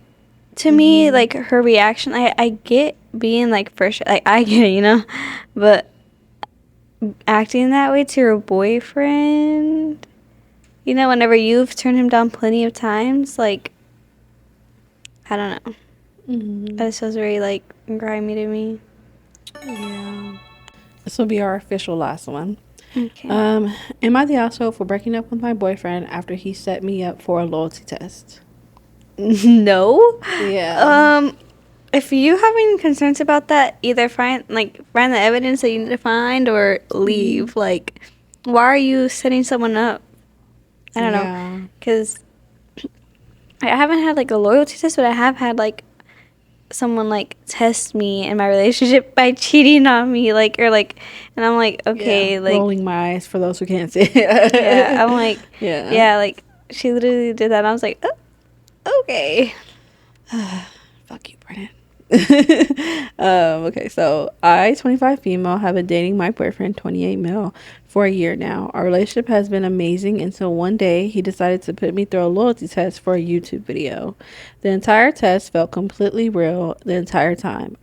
to me, like her reaction. I get being like first, like I get it, you know, but acting that way to your boyfriend, you know, whenever you've turned him down plenty of times, like, I don't know. That just feels very like grimy to me. Yeah. This will be our official last one. Okay. Am I the asshole for breaking up with my boyfriend after he set me up for a loyalty test? No. Yeah. If you have any concerns about that, either find the evidence that you need to find, or leave. Like, why are you setting someone up? I don't know. Because I haven't had like a loyalty test, but I have had like someone like test me in my relationship by cheating on me, like, or like, and I'm like, okay, like, rolling my eyes for those who can't see. Yeah, I'm like, yeah, like she literally did that, and I was like, oh, okay. Fuck you, Brennan. Okay, so I, 25 female, have been dating my boyfriend, 28 male, for a year now. Our relationship has been amazing until one day he decided to put me through a loyalty test for a YouTube video. The entire test felt completely real the entire time.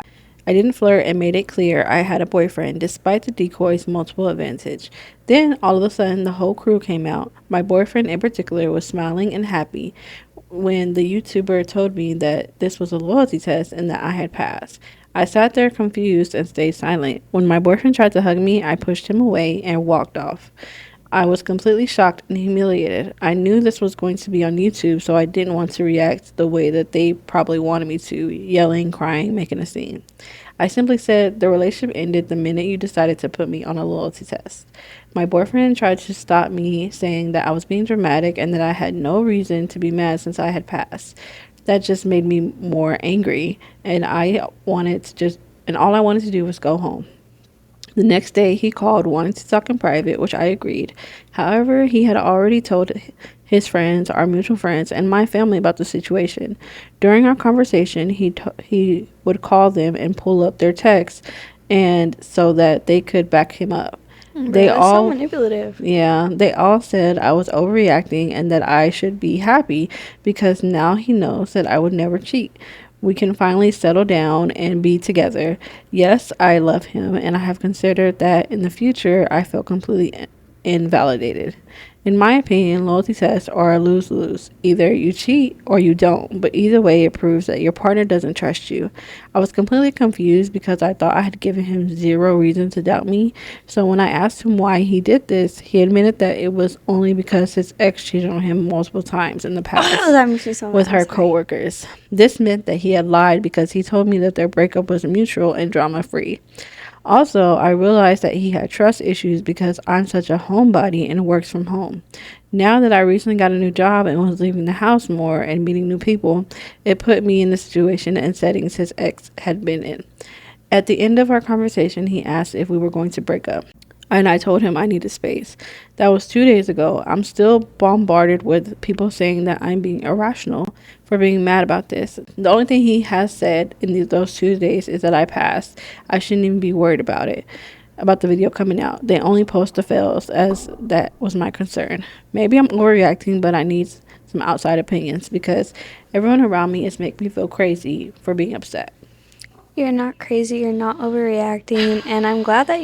I didn't flirt and made it clear I had a boyfriend, despite the decoy's multiple advantage. Then, all of a sudden, the whole crew came out. My boyfriend in particular was smiling and happy when the YouTuber told me that this was a loyalty test and that I had passed. I sat there confused and stayed silent. When my boyfriend tried to hug me, I pushed him away and walked off. I was completely shocked and humiliated. I knew this was going to be on YouTube, so I didn't want to react the way that they probably wanted me to, yelling, crying, making a scene. I simply said the relationship ended the minute you decided to put me on a loyalty test. My boyfriend tried to stop me, saying that I was being dramatic and that I had no reason to be mad since I had passed. that just made me more angry, and all I wanted to do was go home. The next day, he called wanting to talk in private, which I agreed. However, he had already told his friends, our mutual friends, and my family about the situation. During our conversation, he would call them and pull up their texts, and so that they could back him up. Bro, They that's all so manipulative. Yeah, they all said I was overreacting and that I should be happy because now he knows that I would never cheat. We can finally settle down and be together. Yes, I love him, and I have considered that in the future I feel completely invalidated. In my opinion, loyalty tests are a lose-lose. Either you cheat or you don't, but either way it proves that your partner doesn't trust you. I was completely confused because I thought I had given him zero reason to doubt me. So when I asked him why he did this, he admitted that it was only because his ex cheated on him multiple times in the past That makes me so with mad. her coworkers. This meant that he had lied because he told me that their breakup was mutual and drama-free. Also, I realized that he had trust issues because I'm such a homebody and works from home. Now that I recently got a new job and was leaving the house more and meeting new people, it put me in the situation and settings his ex had been in. At the end of our conversation, he asked if we were going to break up, and I told him I needed space. That was 2 days ago. I'm still bombarded with people saying that I'm being irrational for being mad about this. The only thing he has said in those 2 days is that I passed. I shouldn't even be worried about it, about the video coming out. They only post the fails, as that was my concern. Maybe I'm overreacting, but I need some outside opinions because everyone around me is making me feel crazy for being upset. You're not crazy. You're not overreacting. And I'm glad that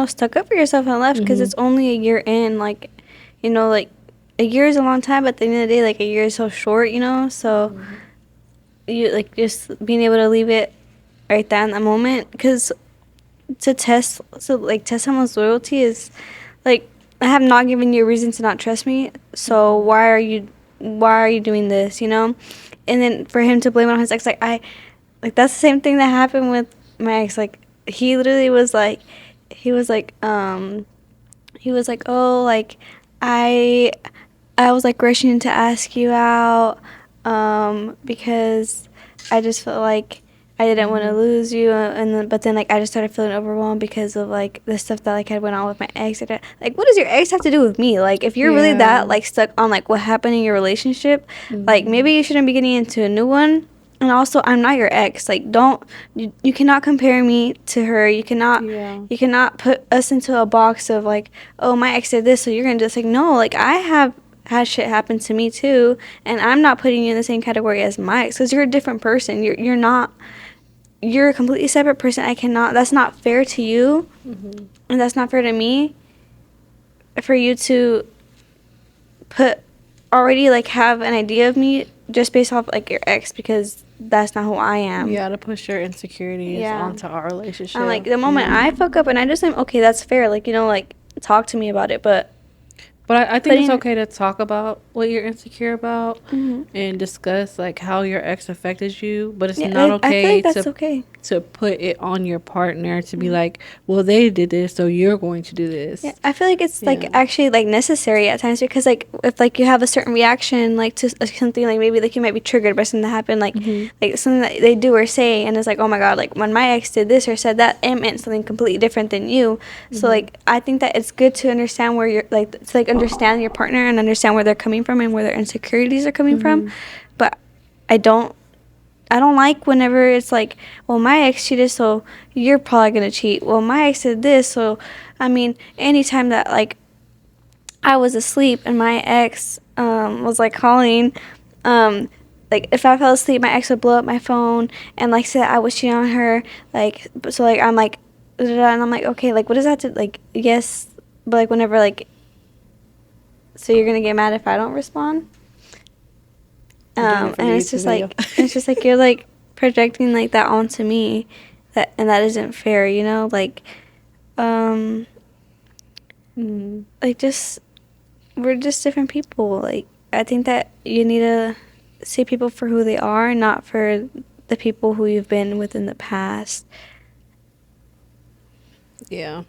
stuck up for yourself and left because it's only a year in. Like, like a year is a long time, but at the end of the day, like a year is so short, So you like just being able to leave it right there in that moment because test someone's loyalty is like I have not given you a reason to not trust me. So why are you doing this? And then for him to blame it on his ex, that's the same thing that happened with my ex. Like he literally was like, oh, like I was like rushing to ask you out because I just felt like I didn't want to lose you, but then like I just started feeling overwhelmed because of like the stuff that like had went on with my ex. Like, what does your ex have to do with me? Like, if you're really that like stuck on like what happened in your relationship, like maybe you shouldn't be getting into a new one. And also, I'm not your ex. Like, you cannot compare me to her. You cannot put us into a box of like, oh, my ex did this, so you're gonna just like, no. Like, I have had shit happen to me too, and I'm not putting you in the same category as my ex because you're a different person. You're not. You're a completely separate person. That's not fair to you, and that's not fair to me for you to already like have an idea of me just based off like your ex because that's not who I am. Yeah, to push your insecurities onto our relationship. And like the moment I fuck up and I just am okay, that's fair. Like, like talk to me about it, But I think it's okay to talk about what you're insecure about and discuss like how your ex affected you, but it's not okay, I feel like that's okay to put it on your partner to be like, well, they did this, so you're going to do this. Yeah, I feel like it's like actually like necessary at times because like if like you have a certain reaction like to something, like maybe like you might be triggered by something that happened, like like something that they do or say, and it's like, oh my god, like when my ex did this or said that, it meant something completely different than you. So like I think that it's good to understand where you're like to like understand your partner and understand where they're coming from and where their insecurities are coming from. But I don't like whenever it's like, well, my ex cheated, so you're probably gonna cheat. Well, my ex did this, so I mean, anytime that like I was asleep and my ex was like calling, like if I fell asleep, my ex would blow up my phone and like say that I was cheating on her, like so like I'm like, and I'm like, okay, like what does that to like? Yes, but like whenever like, so you're gonna get mad if I don't respond? And it's just like you're like projecting like that onto me, and that isn't fair, like like just we're just different people. Like I think that you need to see people for who they are, not for the people who you've been with in the past. Yeah,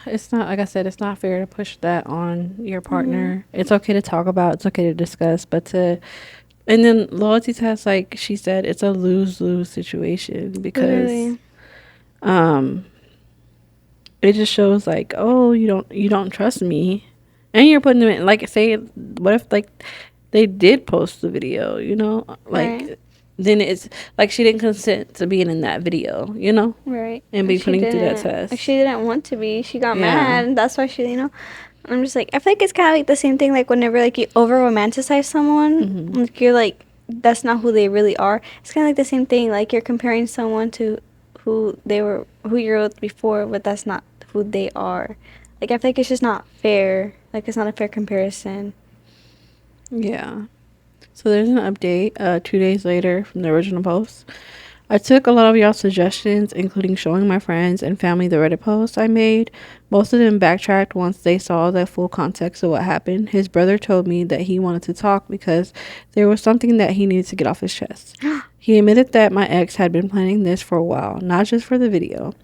it's not, like I said, it's not fair to push that on your partner. It's okay to talk about, it's okay to discuss, but to, and then loyalty test, like she said, it's a lose-lose situation because Literally. it just shows like, oh, you don't trust me, and you're putting them in, like, say, what if like they did post the video, like, Right. then it's like she didn't consent to being in that video, Right. and be She putting through that didn't. test. Like, she didn't want to be. She got Yeah. mad. That's why she. I'm just like, I feel like it's kind of like the same thing. Like whenever like you over romanticize someone, like you're like, that's not who they really are. It's kind of like the same thing. Like you're comparing someone to who you were with before, but that's not who they are. Like I feel like it's just not fair. Like it's not a fair comparison. Yeah. So there's an update 2 days later from the original post. I took a lot of y'all's suggestions, including showing my friends and family the Reddit post I made. Most of them backtracked once they saw the full context of what happened. His brother told me that he wanted to talk because there was something that he needed to get off his chest. He admitted that my ex had been planning this for a while, not just for the video.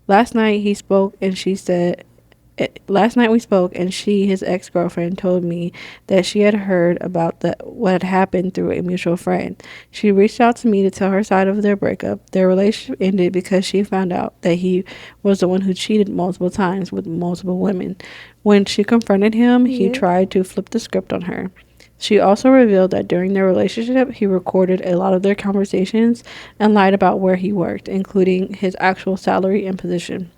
Last night we spoke and she, his ex-girlfriend, told me that she had heard about what had happened through a mutual friend. She reached out to me to tell her side of their breakup. Their relationship ended because she found out that he was the one who cheated multiple times with multiple women. When she confronted him, he tried to flip the script on her. She also revealed that during their relationship, he recorded a lot of their conversations and lied about where he worked, including his actual salary and position.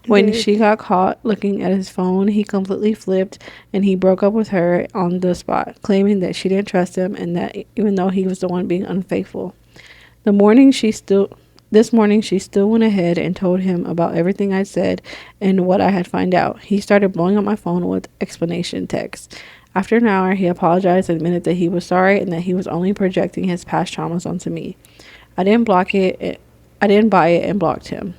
When she got caught looking at his phone, he completely flipped and he broke up with her on the spot, claiming that she didn't trust him and that even though he was the one being unfaithful. This morning she still went ahead and told him about everything I said and what I had found out. He started blowing up my phone with explanation texts. After an hour, he apologized and admitted that he was sorry and that he was only projecting his past traumas onto me. I didn't buy it and blocked him.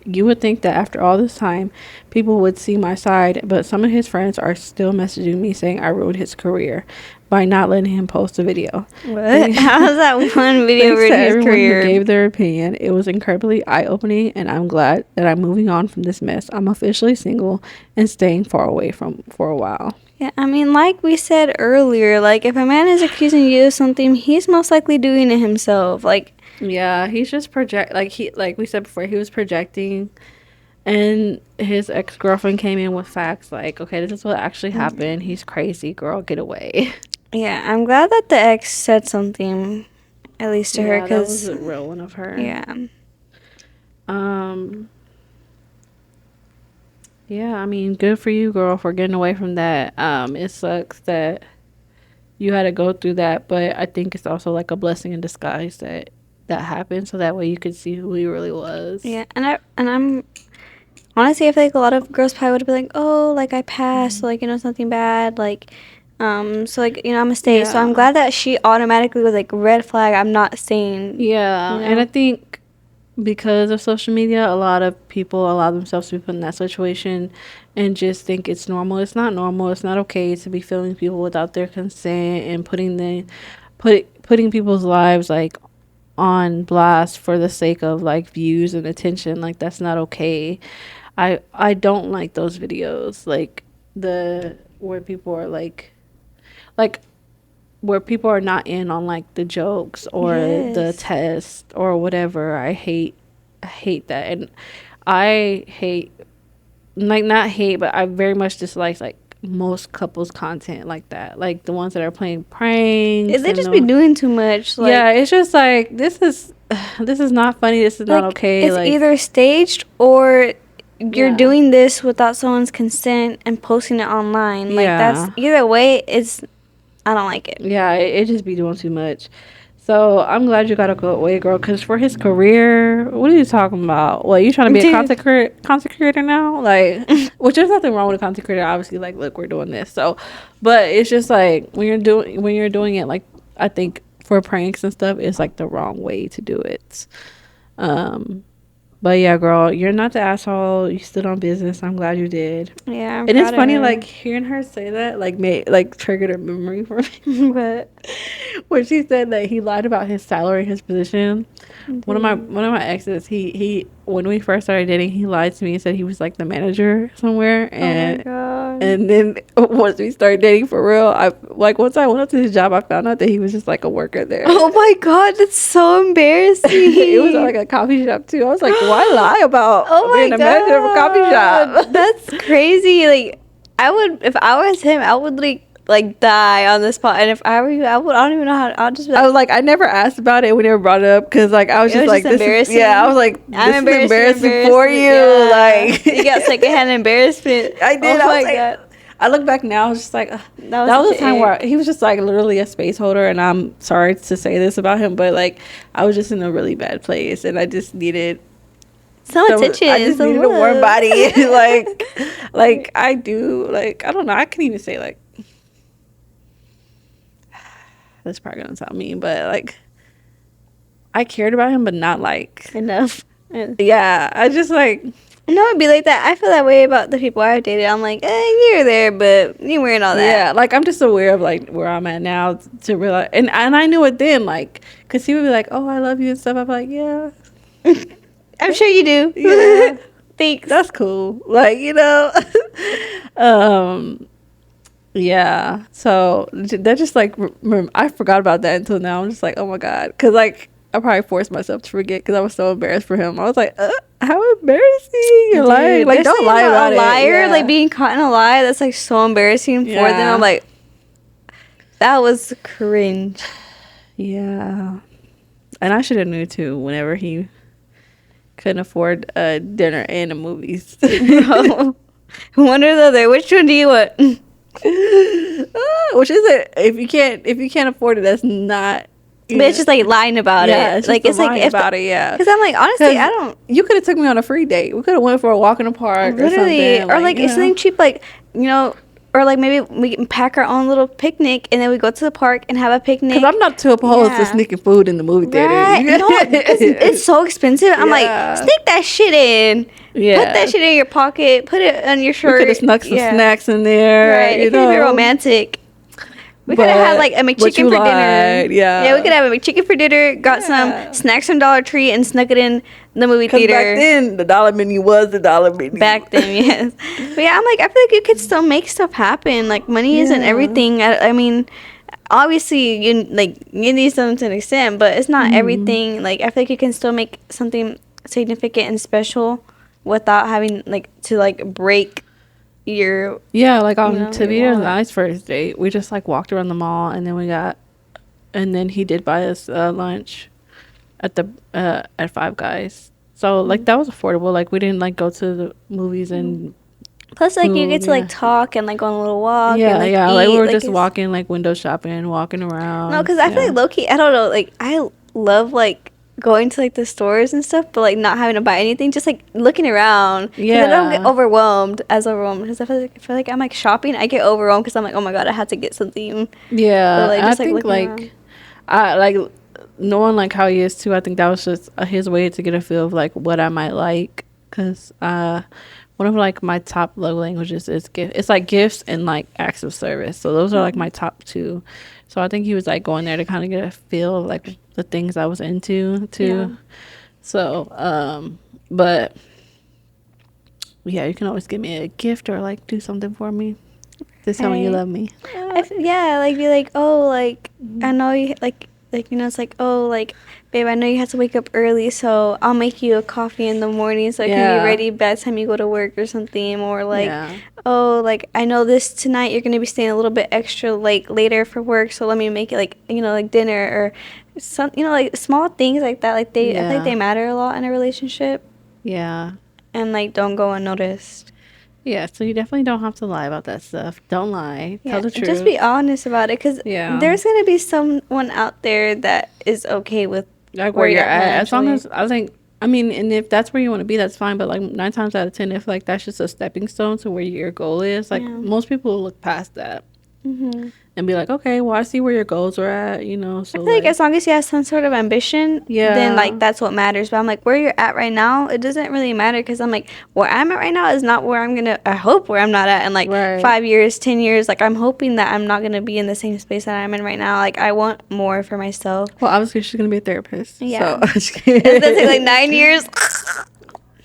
You would think that after all this time, people would see my side, but some of his friends are still messaging me saying I ruined his career by not letting him post a video. What? How's that one video Thanks ruin to his everyone career? who gave their opinion. It was incredibly eye-opening, and I'm glad that I'm moving on from this mess. I'm officially single and staying far away for a while. Yeah, I mean, like we said earlier, like if a man is accusing you of something, he's most likely doing it himself. Like, yeah, he's just like we said before, he was projecting, and his ex-girlfriend came in with facts like, okay, this is what actually happened. He's crazy, girl, get away. yeah, I'm glad that the ex said something, at least to her, That because was a real one of her. Yeah, I mean, good for you, girl, for getting away from that. It sucks that you had to go through that, but I think it's also like a blessing in disguise that happened, so that way you could see who he really was. Yeah, and I'm honestly, I feel like a lot of girls probably would be like, oh, like I passed, so, like, it's nothing bad, like, so like, I'm gonna stay. So I'm glad that she automatically was like, red flag, I'm not staying. Yeah, and I think because of social media, a lot of people allow themselves to be put in that situation and just think it's normal. It's not normal. It's not okay to be filming people without their consent and putting people's lives like on blast for the sake of like views and attention. Like, that's not okay. I don't like those videos, like where people are like where people are not in on like the jokes or the test or whatever. I hate that, and I hate, like, not hate, but I very much dislike like most couples content like that, like the ones that are playing pranks. They just be doing too much. Like, yeah, it's just like, this is not funny. This is not okay. It's like, either staged or you're doing this without someone's consent and posting it online. Like, that's either way. I don't like it. Yeah, it just be doing too much. So I'm glad you got to go away, girl, because for his career, what are you talking about? What, you trying to be a content creator now? Like, which there's nothing wrong with a content creator, obviously. Like, look, we're doing this. So, but it's just like when you're doing it, like, I think for pranks and stuff, it's like the wrong way to do it. But yeah, girl, you're not the asshole. You stood on business. I'm glad you did. Yeah, and it's funny, like, hearing her say that, like triggered a memory for me. But when she said that he lied about his salary and his position, one of my exes, he when we first started dating, he lied to me and said he was like the manager somewhere. And oh my God. And then once we started dating for real, once I went up to his job, I found out that he was just like a worker there. Oh my God, that's so embarrassing. It was like a coffee shop too. I was like, why lie about being a manager of a coffee shop? That's crazy. Like, I would, if I was him, I would like die on the spot. And if I were you, I don't even know how. I'll just be like, I was like, I never asked about it. We never brought it up because like I was just like, this is, yeah. I was like, this is embarrassing for you. Yeah. Like, you got secondhand embarrassment. I did. Oh my God. I look back now, I was just like, that was a time where he was just like literally a space holder. And I'm sorry to say this about him, but like I was just in a really bad place, and I just needed some attention. I just needed a warm body. like I do. Like, I don't know. I can't even say like. That's probably gonna sound mean, but like I cared about him, but not like enough. Yeah, I just like. No, it'd be like that. I feel that way about the people I've dated. I'm like, you're there, but you wearing all that. Yeah, like I'm just aware of like where I'm at now to realize, and I knew it then, like, cause he would be like, "Oh, I love you" and stuff. I'm like, "Yeah, I'm sure you do." Yeah, thanks. That's cool. Like, yeah. So that just like I forgot about that until now. I'm just like, oh my God, because like I probably forced myself to forget because I was so embarrassed for him. I was like, how embarrassing! You're lying. Like, don't lie about it. Liar, yeah. Like being caught in a lie. That's like so embarrassing for them. I'm like, that was cringe. Yeah, and I should have knew too. Whenever he couldn't afford a dinner and the movies. One or the other. Which one do you want? Which is it? If you can't afford it, that's not. But it's just like lying about it. It's like it's like about it. Yeah. Because I'm like, honestly, I don't. You could have took me on a free date. We could have went for a walk in the park or something. Or like it's something cheap, like or like maybe we can pack our own little picnic and then we go to the park and have a picnic. Because I'm not too opposed to sneaking food in the movie theater. Right? No, it's so expensive. I'm like, sneak that shit in. Yeah. Put that shit in your pocket. Put it on your shirt. We could have snuck some snacks in there. Right. It could be romantic. We could have had like a McChicken for dinner. Yeah, we could have a McChicken for dinner. Got some snacks from Dollar Tree and snuck it in the movie theater. Back then, the dollar menu was the dollar menu. Back then, yes. But yeah, I'm like, I feel like you could still make stuff happen. Like money isn't everything. I mean, obviously you need something to an extent, but it's not everything. Like I feel like you can still make something significant and special without having to break your like on Tavita and I's first date, we just like walked around the mall and then he did buy us lunch at the at Five Guys, so like that was affordable. Like we didn't like go to the movies and plus like you get to like talk and like go on a little walk and, like, eat. Like we were just walking, like window shopping, walking around. No, because I feel like low-key, I don't know, like I love like going to like the stores and stuff, but like not having to buy anything, just like looking around. I don't get overwhelmed because I feel like I'm like shopping, I get overwhelmed because I'm like, oh my God, I had to get something. But, like, just, I think like I like knowing like how he is too. I think that was just his way to get a feel of like what I might like, because one of like my top love languages is gift. It's like gifts and like acts of service. So those are like my top two. So I think he was like going there to kind of get a feel of like the things I was into too. Yeah. So, but yeah, you can always give me a gift or like do something for me. Just tell me you love me. Like be like, oh, like I know you like it's like, oh, like babe, I know you have to wake up early, so I'll make you a coffee in the morning so it can be ready by the time you go to work or something. Or like, oh, like I know this tonight you're gonna be staying a little bit extra like later for work, so let me make it like like dinner or some like small things like that. Like I think they matter a lot in a relationship. Yeah. And like don't go unnoticed. Yeah, so you definitely don't have to lie about that stuff. Don't lie. Tell the truth. Just be honest about it, because there's going to be someone out there that is okay with like where you're at. As long as, and if that's where you want to be, that's fine. But like 9 times out of 10, if like that's just a stepping stone to where your goal is, like most people will look past that. And be like, okay, well, I see where your goals are at, So I feel like as long as you have some sort of ambition, then like that's what matters. But I'm like, where you're at right now, it doesn't really matter, because I'm like, where I'm at right now is not where I hope where I'm not at in like 5 years, 10 years. Like I'm hoping that I'm not gonna be in the same space that I'm in right now. Like I want more for myself. Well, obviously she's gonna be a therapist. Yeah. So it's gonna take like 9 years.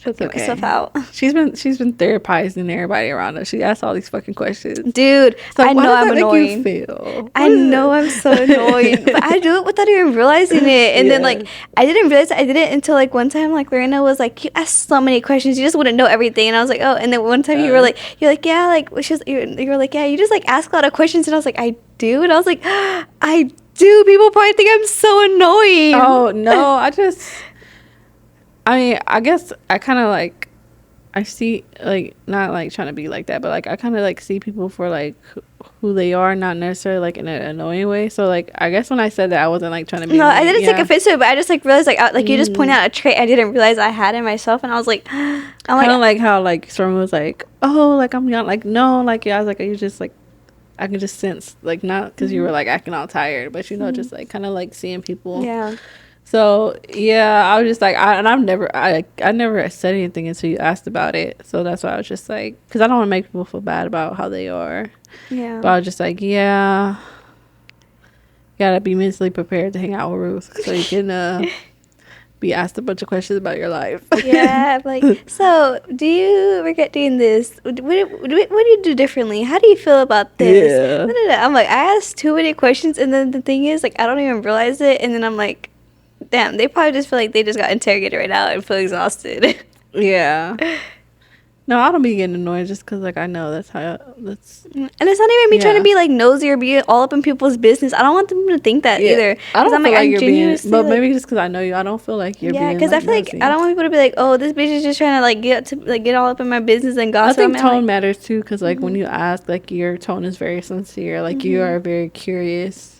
choking myself out. She's been therapizing everybody around us. She asks all these fucking questions. Dude, So I know I'm annoying. annoying. I know I'm so annoying, but I do it without even realizing it. And then like I didn't realize I did it until like one time like Lorena was like, you asked so many questions, you just wouldn't know everything. And I was like, oh. And then one time you were like, you're like, yeah, like you were like, yeah, you just like ask a lot of questions. And I was like, I do. And I was like, I do. People probably think I'm so annoying. Oh no, I mean, I guess I kind of like, I see, like, not like trying to be like that, but like I kind of like see people for like who they are, not necessarily like in an annoying way. So like I guess when I said that, I wasn't like trying to be no, I didn't take offense to it, but I just like realized like you just pointed out a trait I didn't realize I had in myself, and I was like, I'm kind of like how like Stormy was like, oh, like I'm not like, no, like, yeah, I was like, you just like, I can just sense like, not because you were like acting all tired, but you know, just like kind of like seeing people. Yeah. So yeah, I was just like, I never said anything until you asked about it. So that's why I was just like, because I don't want to make people feel bad about how they are. Yeah. But I was just like, yeah, gotta be mentally prepared to hang out with Ruth so you can be asked a bunch of questions about your life. Yeah, like, so do you regret doing this? What do you do differently? How do you feel about this? Yeah. I'm like, I asked too many questions, and then the thing is, like, I don't even realize it, and then I'm like, damn, they probably just feel like they just got interrogated right now and feel exhausted. Yeah. No, I don't be getting annoyed just because, like, I know that's. And it's not even me trying to be, like, nosy or be all up in people's business. I don't want them to think that either. I don't feel like you're being, but like, maybe just because I know you, I don't feel like you're being, yeah, because I feel like I don't want people to be like, oh, this bitch is just trying to, like, get all up in my business and gossip. I think tone matters, too, because, like, when you ask, like, your tone is very sincere. Like, you are very curious.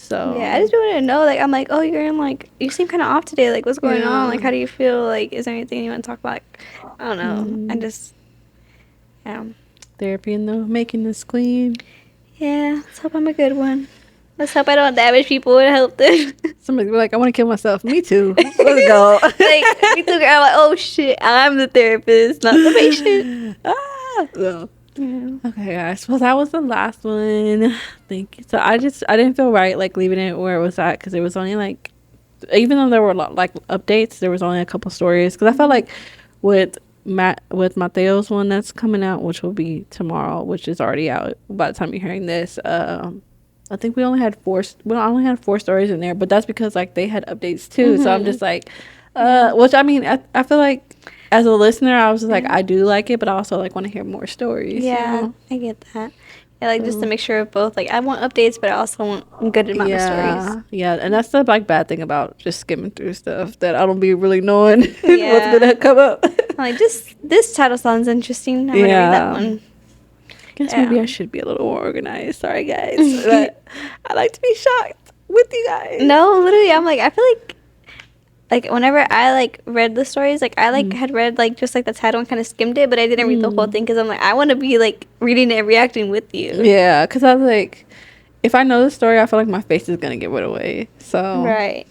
So yeah, I just want to know, like, I'm like, oh, you're in, like, you seem kind of off today, like, what's going on, like, how do you feel, like, is there anything you want to talk about? Like, I don't know, I just, yeah, therapy in the making, this queen. Yeah, let's hope I'm a good one. Let's hope I don't damage people and help them. Somebody be like, I want to kill myself. Me too. Let's go. Like, me too, girl. I'm like, oh shit, I'm the therapist, not the patient. So. Yeah. Okay, guys. Well, that was the last one. Thank you. So I didn't feel right like leaving it where it was at because it was only like, even though there were a lot like updates, there was only a couple stories because I felt like with Mateo's one that's coming out, which will be tomorrow, which is already out by the time you're hearing this. I think we only had four stories in there, but that's because like they had updates too. So I'm just like, which I mean, I feel like. As a listener, I was just like, I do like it, but I also like want to hear more stories. Yeah, you know? I get that. Yeah, like just to make sure of both. Like I want updates, but I also want a good amount of stories. Yeah, and that's the like bad thing about just skimming through stuff that I don't be really knowing what's gonna come up. Like just this title sounds interesting. I'm gonna read that one. Guess maybe I should be a little more organized. Sorry, guys, but I like to be shocked with you guys. No, literally, I'm like I feel like whenever I like read the stories, like I like had read like just like the title and kind of skimmed it, but I didn't read the whole thing because I'm like I want to be like reading it and reacting with you. Yeah, because I was like, if I know the story, I feel like my face is gonna give it away. So right.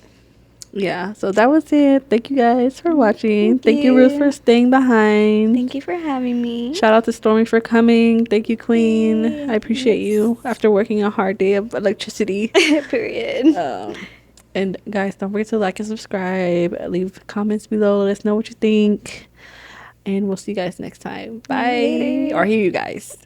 Yeah, so that was it. Thank you guys for watching. Thank you, Ruth, for staying behind. Thank you for having me. Shout out to Stormy for coming. Thank you, Queen. I appreciate you after working a hard day of electricity. Period. And guys, don't forget to like and subscribe. Leave comments below. Let us know what you think. And we'll see you guys next time. Bye. Or hear you guys.